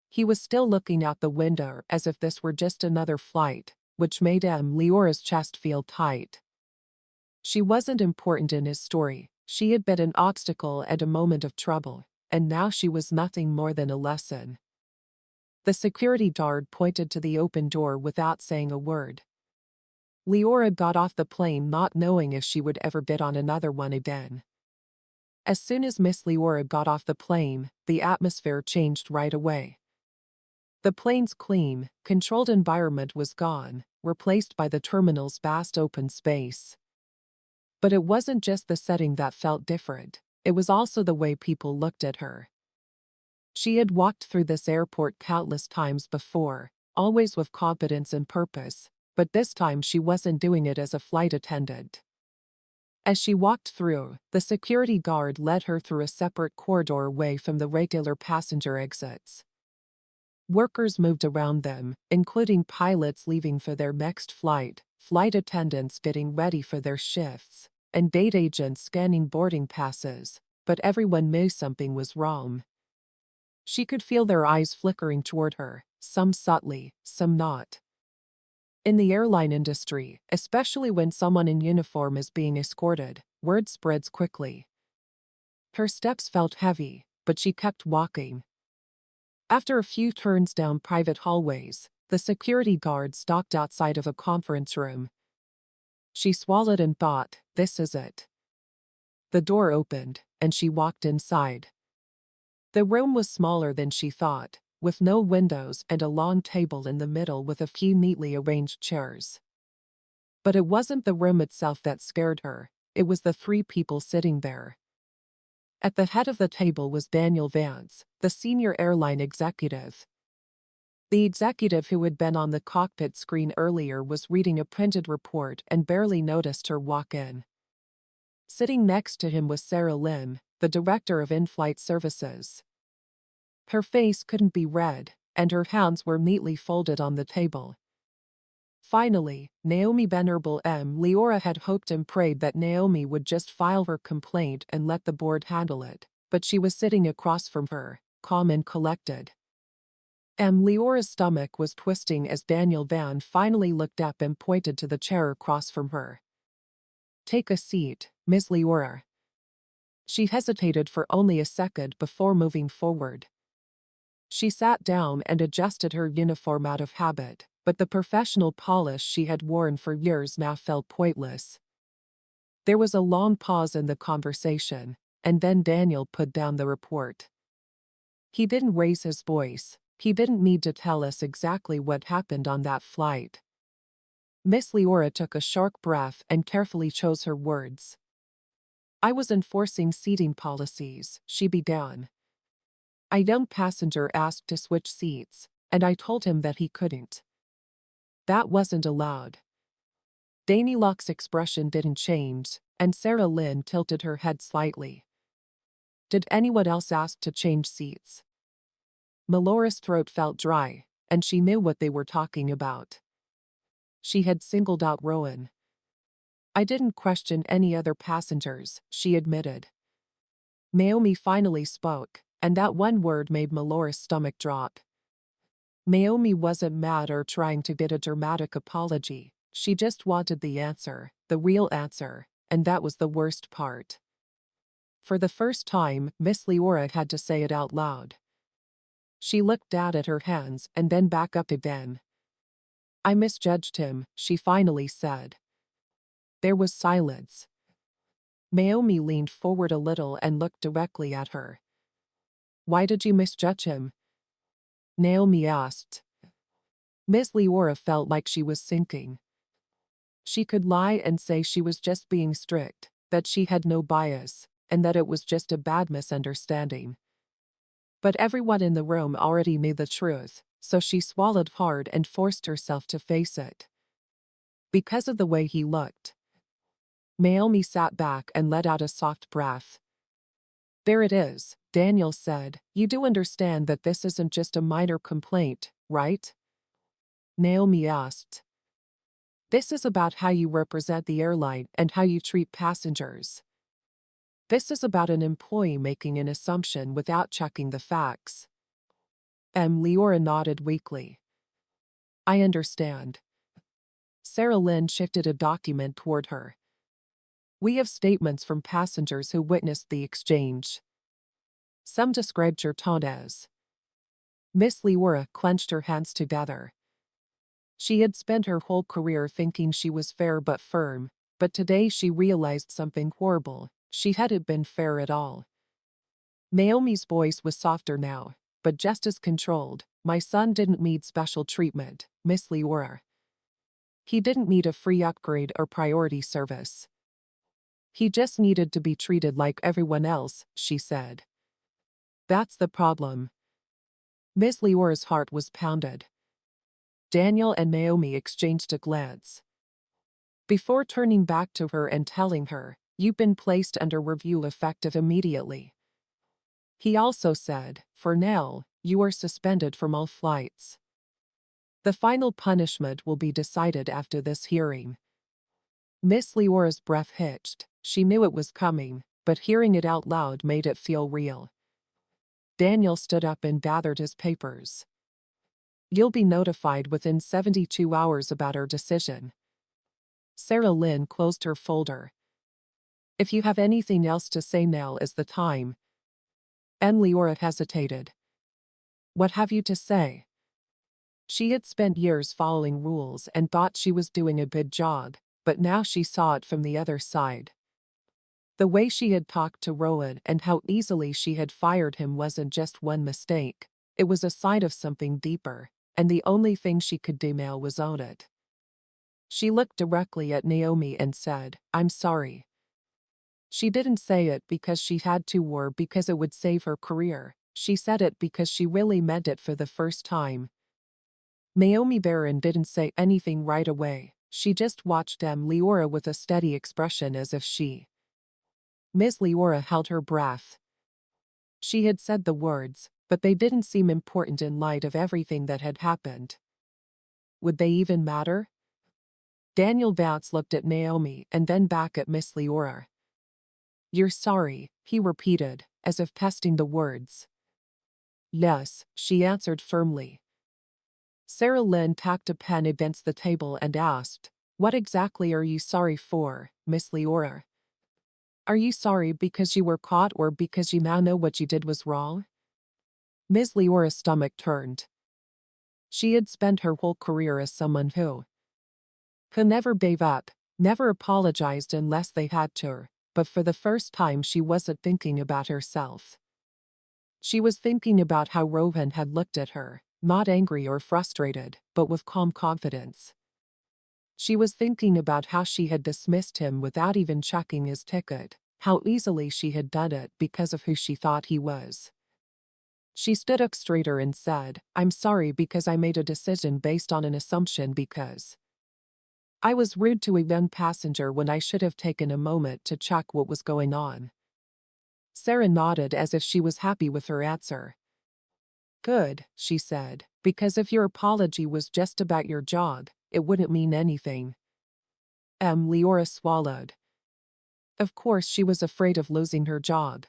He was still looking out the window as if this were just another flight, which made Leora's chest feel tight. She wasn't important in his story, she had been an obstacle and a moment of trouble, and now she was nothing more than a lesson. The security guard pointed to the open door without saying a word. Leora got off the plane not knowing if she would ever get on another one again. As soon as Miss Leora got off the plane, the atmosphere changed right away. The plane's clean, controlled environment was gone, replaced by the terminal's vast open space. But it wasn't just the setting that felt different, it was also the way people looked at her. She had walked through this airport countless times before, always with competence and purpose, but this time she wasn't doing it as a flight attendant. As she walked through, the security guard led her through a separate corridor away from the regular passenger exits. Workers moved around them, including pilots leaving for their next flight, flight attendants getting ready for their shifts, and gate agents scanning boarding passes, but everyone knew something was wrong. She could feel their eyes flickering toward her, some subtly, some not. In the airline industry, especially when someone in uniform is being escorted, word spreads quickly. Her steps felt heavy, but she kept walking. After a few turns down private hallways, the security guard stopped outside of a conference room. She swallowed and thought, "This is it." The door opened, and she walked inside. The room was smaller than she thought, with no windows and a long table in the middle with a few neatly arranged chairs. But it wasn't the room itself that scared her, it was the three people sitting there. At the head of the table was Daniel Vance, the senior airline executive. The executive who had been on the cockpit screen earlier was reading a printed report and barely noticed her walk in. Sitting next to him was Sarah Lim, the director of in-flight services. Her face couldn't be read, and her hands were neatly folded on the table. Finally, Naomi Venerable M. Leora had hoped and prayed that Naomi would just file her complaint and let the board handle it, but she was sitting across from her, calm and collected. M. Leora's stomach was twisting as Daniel Van finally looked up and pointed to the chair across from her. "Take a seat, Miss Leora." She hesitated for only a second before moving forward. She sat down and adjusted her uniform out of habit, but the professional polish she had worn for years now felt pointless. There was a long pause in the conversation, and then Daniel put down the report. He didn't raise his voice. He didn't need to tell us exactly what happened on that flight. Miss Leora took a sharp breath and carefully chose her words. "I was enforcing seating policies," she began. "A young passenger asked to switch seats, and I told him that he couldn't. That wasn't allowed." Danny Locke's expression didn't change, and Sarah Lynn tilted her head slightly. "Did anyone else ask to change seats?" Melora's throat felt dry, and she knew what they were talking about. She had singled out Rowan. "I didn't question any other passengers," she admitted. Naomi finally spoke, and that one word made Melora's stomach drop. Naomi wasn't mad or trying to get a dramatic apology. She just wanted the answer, the real answer, and that was the worst part. For the first time, Miss Leora had to say it out loud. She looked down at her hands and then back up again. "I misjudged him," she finally said. There was silence. Naomi leaned forward a little and looked directly at her. "Why did you misjudge him?" Naomi asked. Miss Leora felt like she was sinking. She could lie and say she was just being strict, that she had no bias, and that it was just a bad misunderstanding. But everyone in the room already knew the truth, so she swallowed hard and forced herself to face it. Because of the way he looked. Naomi sat back and let out a soft breath. "There it is," Daniel said. "You do understand that this isn't just a minor complaint, right?" Naomi asked. "This is about how you represent the airline and how you treat passengers. This is about an employee making an assumption without checking the facts." M. Leora nodded weakly. "I understand." Sarah Lynn shifted a document toward her. "We have statements from passengers who witnessed the exchange. Some described your tone as..." Miss Leora clenched her hands together. She had spent her whole career thinking she was fair but firm, but today she realized something horrible. She hadn't been fair at all. Naomi's voice was softer now, but just as controlled. "My son didn't need special treatment, Miss Leora. He didn't need a free upgrade or priority service. He just needed to be treated like everyone else," she said. "That's the problem." Miss Leora's heart was pounded. Daniel and Naomi exchanged a glance. Before turning back to her and telling her, "You've been placed under review effective immediately." He also said, "For now, you are suspended from all flights. The final punishment will be decided after this hearing." Miss Leora's breath hitched. She knew it was coming, but hearing it out loud made it feel real. Daniel stood up and gathered his papers. "You'll be notified within 72 hours about our decision." Sarah Lynn closed her folder. "If you have anything else to say, now is the time." And Leora hesitated. "What have you to say?" She had spent years following rules and thought she was doing a good job, but now she saw it from the other side. The way she had talked to Rowan and how easily she had fired him wasn't just one mistake. It was a sign of something deeper, and the only thing she could do now was own it. She looked directly at Naomi and said, "I'm sorry." She didn't say it because she had to or because it would save her career. She said it because she really meant it for the first time. Naomi Barron didn't say anything right away. She just watched M. Leora with a steady expression as if she. Miss Leora held her breath. She had said the words, but they didn't seem important in light of everything that had happened. Would they even matter? Daniel Vance looked at Naomi and then back at Miss Leora. "You're sorry," he repeated, as if testing the words. "Yes," she answered firmly. Sarah Lynn tapped a pen against the table and asked, "What exactly are you sorry for, Miss Leora? Are you sorry because you were caught or because you now know what you did was wrong?" Miss Leora's stomach turned. She had spent her whole career as someone who never gave up, never apologized unless they had to, but for the first time she wasn't thinking about herself. She was thinking about how Rowan had looked at her, not angry or frustrated, but with calm confidence. She was thinking about how she had dismissed him without even checking his ticket, how easily she had done it because of who she thought he was. She stood up straighter and said, "I'm sorry because I made a decision based on an assumption because I was rude to a young passenger when I should have taken a moment to check what was going on." Sarah nodded as if she was happy with her answer. "Good," she said, "because if your apology was just about your job, it wouldn't mean anything." Leora swallowed. Of course she was afraid of losing her job.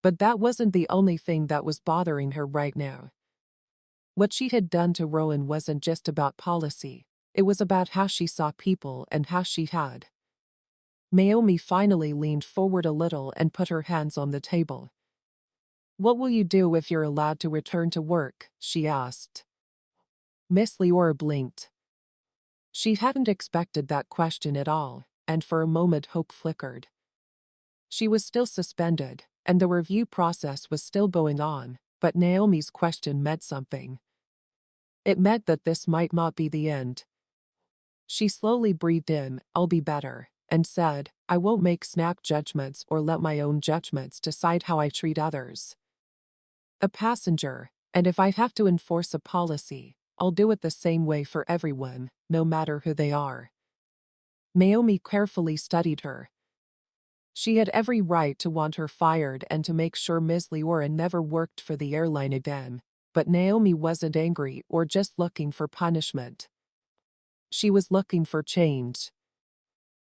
But that wasn't the only thing that was bothering her right now. What she had done to Rowan wasn't just about policy, it was about how she saw people and how she had. Naomi finally leaned forward a little and put her hands on the table. "What will you do if you're allowed to return to work?" she asked. Miss Leora blinked. She hadn't expected that question at all, and for a moment hope flickered. She was still suspended, and the review process was still going on, but Naomi's question meant something. It meant that this might not be the end. She slowly breathed in, "I'll be better," and said, "I won't make snap judgments or let my own judgments decide how I treat others. A passenger, and if I have to enforce a policy, I'll do it the same way for everyone, no matter who they are." Naomi carefully studied her. She had every right to want her fired and to make sure Miss Leora never worked for the airline again, but Naomi wasn't angry or just looking for punishment. She was looking for change.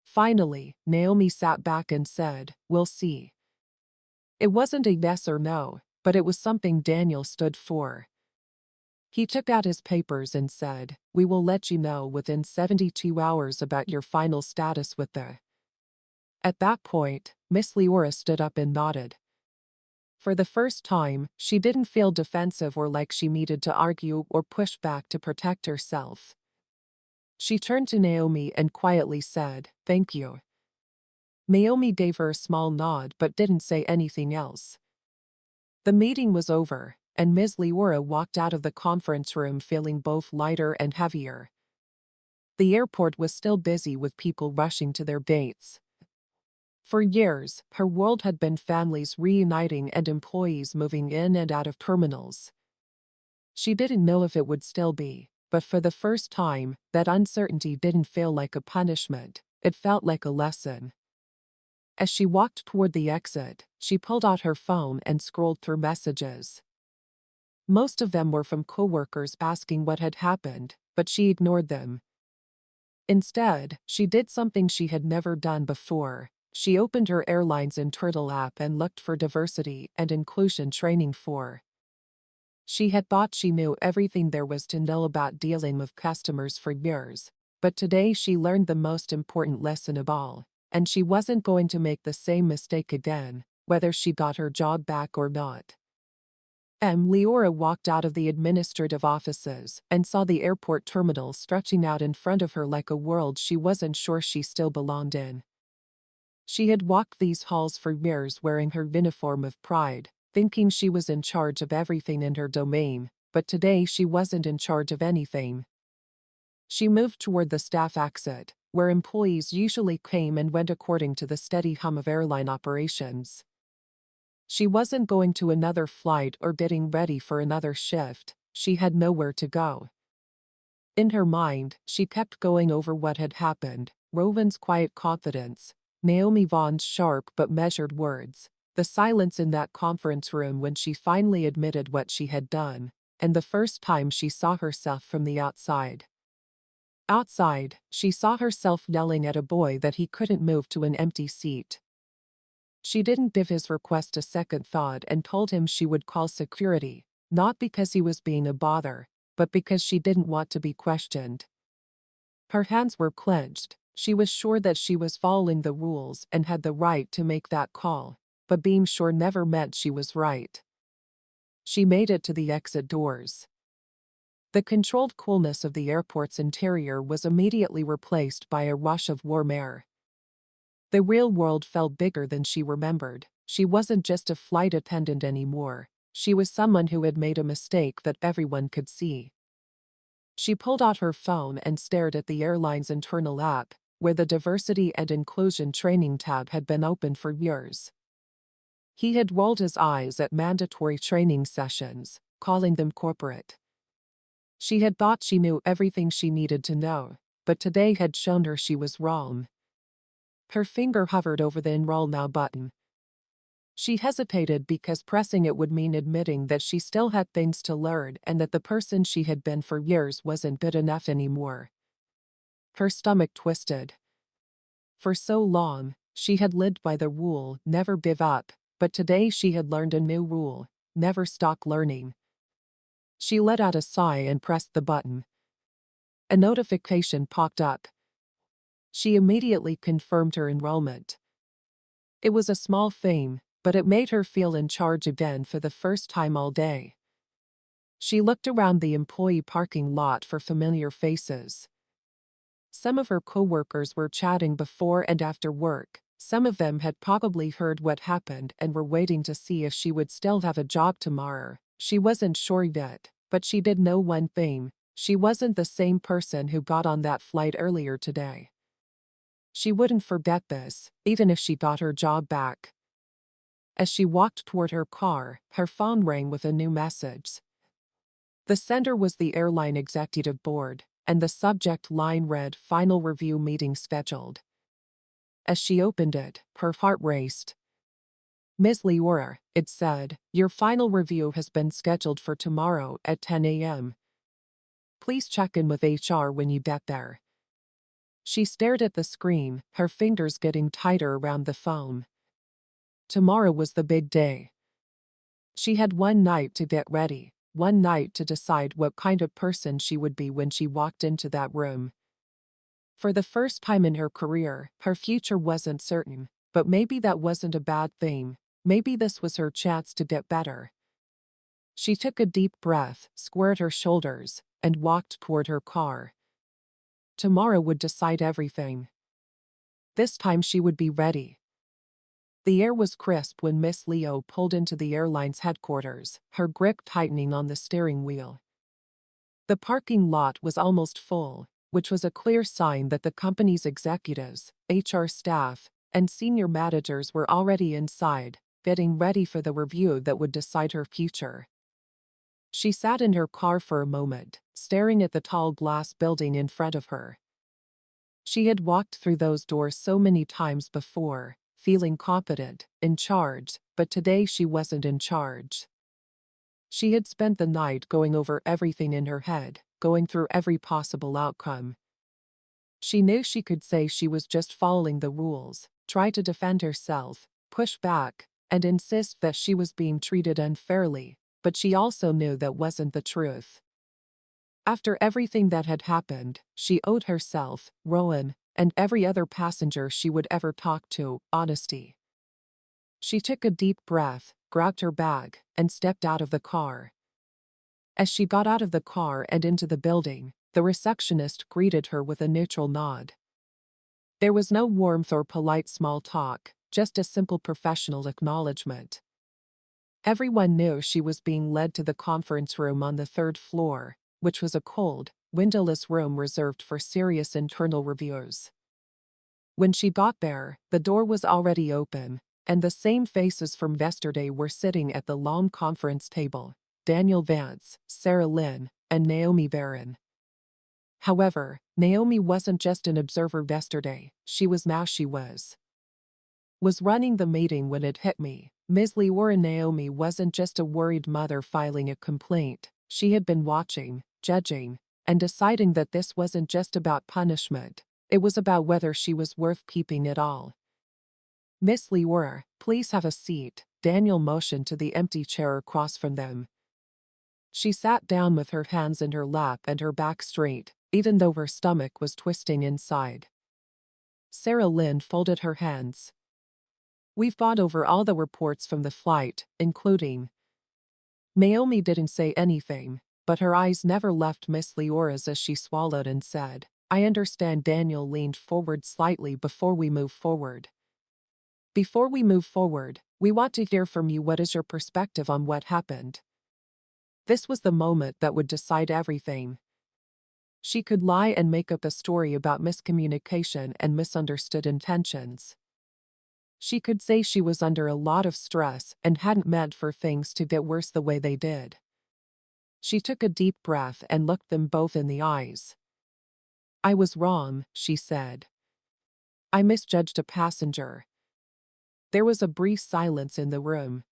Finally, Naomi sat back and said, "We'll see." It wasn't a yes or no, but it was something Daniel stood for. He took out his papers and said, "We will let you know within 72 hours about your final status with the..." At that point, Miss Leora stood up and nodded. For the first time, she didn't feel defensive or like she needed to argue or push back to protect herself. She turned to Naomi and quietly said, "Thank you." Naomi gave her a small nod but didn't say anything else. The meeting was over, and Miss Leora walked out of the conference room feeling both lighter and heavier. The airport was still busy with people rushing to their gates. For years, her world had been families reuniting and employees moving in and out of terminals. She didn't know if it would still be, but for the first time, that uncertainty didn't feel like a punishment, it felt like a lesson. As she walked toward the exit, she pulled out her phone and scrolled through messages. Most of them were from coworkers asking what had happened, but she ignored them. Instead, she did something she had never done before. She opened her Airline's internal app and looked for diversity and inclusion training for. She had thought she knew everything there was to know about dealing with customers for years, but today she learned the most important lesson of all, and she wasn't going to make the same mistake again, whether she got her job back or not. Leora walked out of the administrative offices and saw the airport terminal stretching out in front of her like a world she wasn't sure she still belonged in. She had walked these halls for years wearing her uniform with pride, thinking she was in charge of everything in her domain, but today she wasn't in charge of anything. She moved toward the staff exit, where employees usually came and went according to the steady hum of airline operations. She wasn't going to another flight or getting ready for another shift, she had nowhere to go. In her mind, she kept going over what had happened, Rowan's quiet confidence, Naomi Vaughn's sharp but measured words, the silence in that conference room when she finally admitted what she had done, and the first time she saw herself from the outside. Outside, she saw herself yelling at a boy that he couldn't move to an empty seat. She didn't give his request a second thought and told him she would call security, not because he was being a bother, but because she didn't want to be questioned. Her hands were clenched. She was sure that she was following the rules and had the right to make that call, but being sure never meant she was right. She made it to the exit doors. The controlled coolness of the airport's interior was immediately replaced by a rush of warm air. The real world felt bigger than she remembered. She wasn't just a flight attendant anymore. She was someone who had made a mistake that everyone could see. She pulled out her phone and stared at the airline's internal app, where the Diversity and Inclusion Training tab had been open for years. He had rolled his eyes at mandatory training sessions, calling them corporate. She had thought she knew everything she needed to know, but today had shown her she was wrong. Her finger hovered over the Enroll Now button. She hesitated because pressing it would mean admitting that she still had things to learn and that the person she had been for years wasn't good enough anymore. Her stomach twisted. For so long, she had lived by the rule, never give up, but today she had learned a new rule, never stop learning. She let out a sigh and pressed the button. A notification popped up. She immediately confirmed her enrollment. It was a small thing, but it made her feel in charge again for the first time all day. She looked around the employee parking lot for familiar faces. Some of her coworkers were chatting before and after work. Some of them had probably heard what happened and were waiting to see if she would still have a job tomorrow. She wasn't sure yet, but she did know one thing: she wasn't the same person who got on that flight earlier today. She wouldn't forget this, even if she got her job back. As she walked toward her car, her phone rang with a new message. The sender was the airline executive board, and the subject line read "Final Review Meeting Scheduled." As she opened it, her heart raced. "Miss Leora," it said, "your final review has been scheduled for tomorrow at 10 a.m. Please check in with HR when you get there." She stared at the screen, her fingers getting tighter around the phone. Tomorrow was the big day. She had one night to get ready, one night to decide what kind of person she would be when she walked into that room. For the first time in her career, her future wasn't certain, but maybe that wasn't a bad thing. Maybe this was her chance to get better. She took a deep breath, squared her shoulders, and walked toward her car. Tomorrow would decide everything. This time she would be ready. The air was crisp when Miss Leo pulled into the airline's headquarters, her grip tightening on the steering wheel. The parking lot was almost full, which was a clear sign that the company's executives, HR staff, and senior managers were already inside, getting ready for the review that would decide her future. She sat in her car for a moment, staring at the tall glass building in front of her. She had walked through those doors so many times before, feeling confident, in charge, but today she wasn't in charge. She had spent the night going over everything in her head, going through every possible outcome. She knew she could say she was just following the rules, try to defend herself, push back, and insist that she was being treated unfairly, but she also knew that wasn't the truth. After everything that had happened, she owed herself, Rowan, and every other passenger she would ever talk to, honesty. She took a deep breath, grabbed her bag, and stepped out of the car. As she got out of the car and into the building, the receptionist greeted her with a neutral nod. There was no warmth or polite small talk, just a simple professional acknowledgement. Everyone knew she was being led to the conference room on the third floor, which was a cold, windowless room reserved for serious internal reviews. When she got there, the door was already open, and the same faces from yesterday were sitting at the long conference table: Daniel Vance, Sarah Lynn, and Naomi Barron. However, Naomi wasn't just an observer yesterday, she was running the meeting when it hit me. Miss Leora. Naomi wasn't just a worried mother filing a complaint. She had been watching, judging, and deciding that this wasn't just about punishment, it was about whether she was worth keeping at all. "Miss Leora, please have a seat," Daniel motioned to the empty chair across from them. She sat down with her hands in her lap and her back straight, even though her stomach was twisting inside. Sarah Lynn folded her hands. "We've gone over all the reports from the flight, including—" Naomi didn't say anything, but her eyes never left Miss Leora's as she swallowed and said, "I understand." Daniel leaned forward slightly. "Before we move forward, we want to hear from you. What is your perspective on what happened?" This was the moment that would decide everything. She could lie and make up a story about miscommunication and misunderstood intentions. She could say she was under a lot of stress and hadn't meant for things to get worse the way they did. She took a deep breath and looked them both in the eyes. "I was wrong," she said. "I misjudged a passenger." There was a brief silence in the room.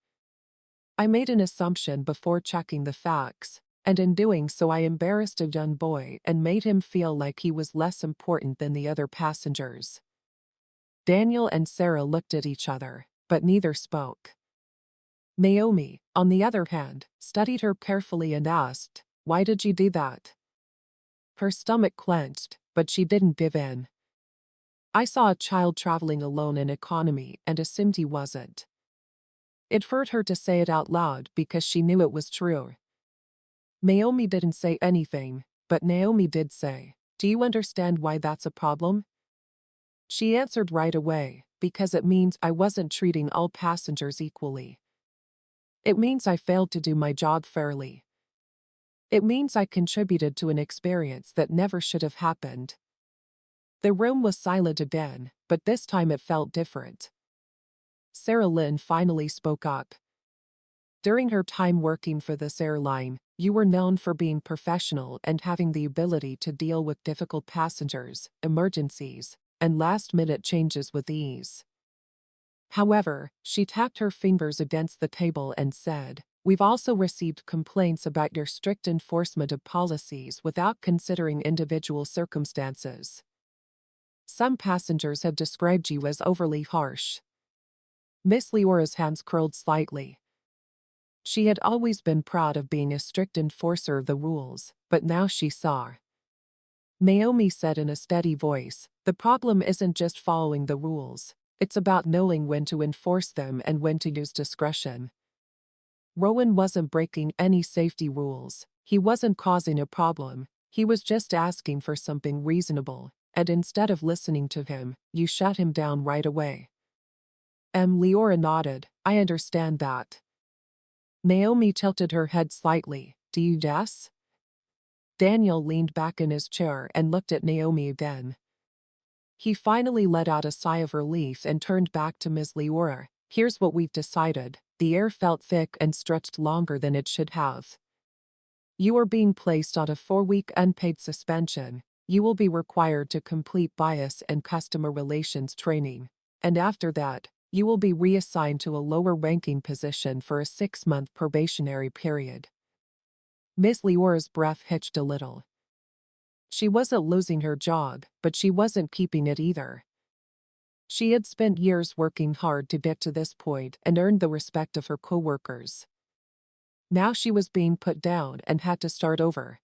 "I made an assumption before checking the facts, and in doing so I embarrassed a young boy and made him feel like he was less important than the other passengers." Daniel and Sarah looked at each other, but neither spoke. Naomi, on the other hand, studied her carefully and asked, "Why did you do that?" Her stomach clenched, but she didn't give in. "I saw a child traveling alone in economy and assumed he wasn't." It hurt her to say it out loud because she knew it was true. Naomi didn't say anything, but Naomi did say, "Do you understand why that's a problem?" She answered right away, "Because it means I wasn't treating all passengers equally. It means I failed to do my job fairly. It means I contributed to an experience that never should have happened." The room was silent again, but this time it felt different. Sarah Lynn finally spoke up. "During her time working for this airline, you were known for being professional and having the ability to deal with difficult passengers, emergencies, and last-minute changes with ease. However," she tapped her fingers against the table and said, "we've also received complaints about your strict enforcement of policies without considering individual circumstances. Some passengers have described you as overly harsh." Miss Leora's hands curled slightly. She had always been proud of being a strict enforcer of the rules, but now she saw. Naomi said in a steady voice, "The problem isn't just following the rules. It's about knowing when to enforce them and when to use discretion." Rowan wasn't breaking any safety rules. He wasn't causing a problem. He was just asking for something reasonable, and instead of listening to him, you shut him down right away. Leora nodded. "I understand that." Naomi tilted her head slightly. "Do you guess?" Daniel leaned back in his chair and looked at Naomi again. He finally let out a sigh of relief and turned back to Miss Leora. "Here's what we've decided." The air felt thick and stretched longer than it should have. "You are being placed on a 4-week unpaid suspension. You will be required to complete bias and customer relations training, and after that, you will be reassigned to a lower-ranking position for a 6-month probationary period." Miss Leora's breath hitched a little. She wasn't losing her job, but she wasn't keeping it either. She had spent years working hard to get to this point and earned the respect of her coworkers. Now she was being put down and had to start over.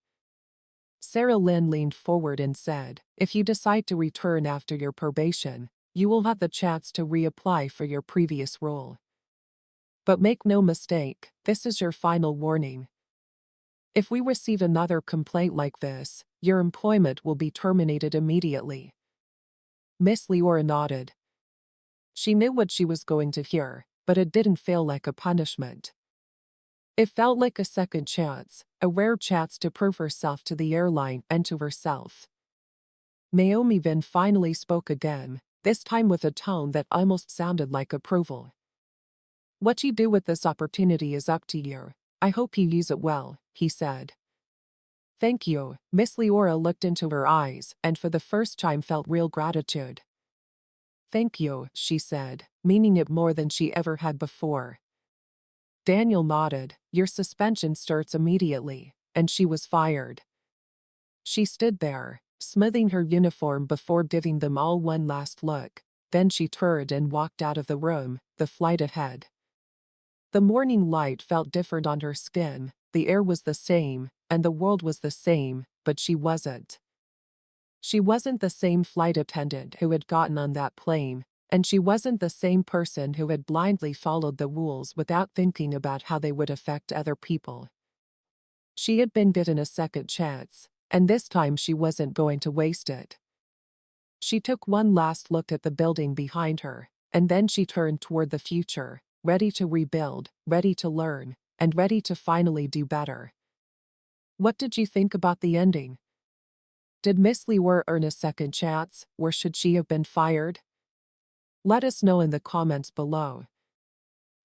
Sarah Lynn leaned forward and said, "If you decide to return after your probation, you will have the chance to reapply for your previous role. But make no mistake, this is your final warning. If we receive another complaint like this, your employment will be terminated immediately." Miss Leora nodded. She knew what she was going to hear, but it didn't feel like a punishment. It felt like a second chance, a rare chance to prove herself to the airline and to herself. Naomi then finally spoke again, this time with a tone that almost sounded like approval. "What you do with this opportunity is up to you. I hope you use it well," he said. "Thank you." Miss Leora looked into her eyes and for the first time felt real gratitude. "Thank you," she said, meaning it more than she ever had before. Daniel nodded. "Your suspension starts immediately," and she was fired. She stood there, smoothing her uniform before giving them all one last look. Then she turned and walked out of the room, the flight ahead. The morning light felt different on her skin, the air was the same, and the world was the same, but she wasn't. She wasn't the same flight attendant who had gotten on that plane, and she wasn't the same person who had blindly followed the rules without thinking about how they would affect other people. She had been given a second chance, and this time she wasn't going to waste it. She took one last look at the building behind her, and then she turned toward the future, ready to rebuild, ready to learn, and ready to finally do better. What did you think about the ending? Did Miss Leora earn a second chance, or should she have been fired? Let us know in the comments below.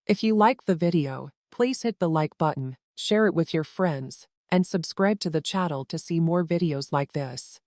If you like the video, please hit the like button, share it with your friends, and subscribe to the channel to see more videos like this.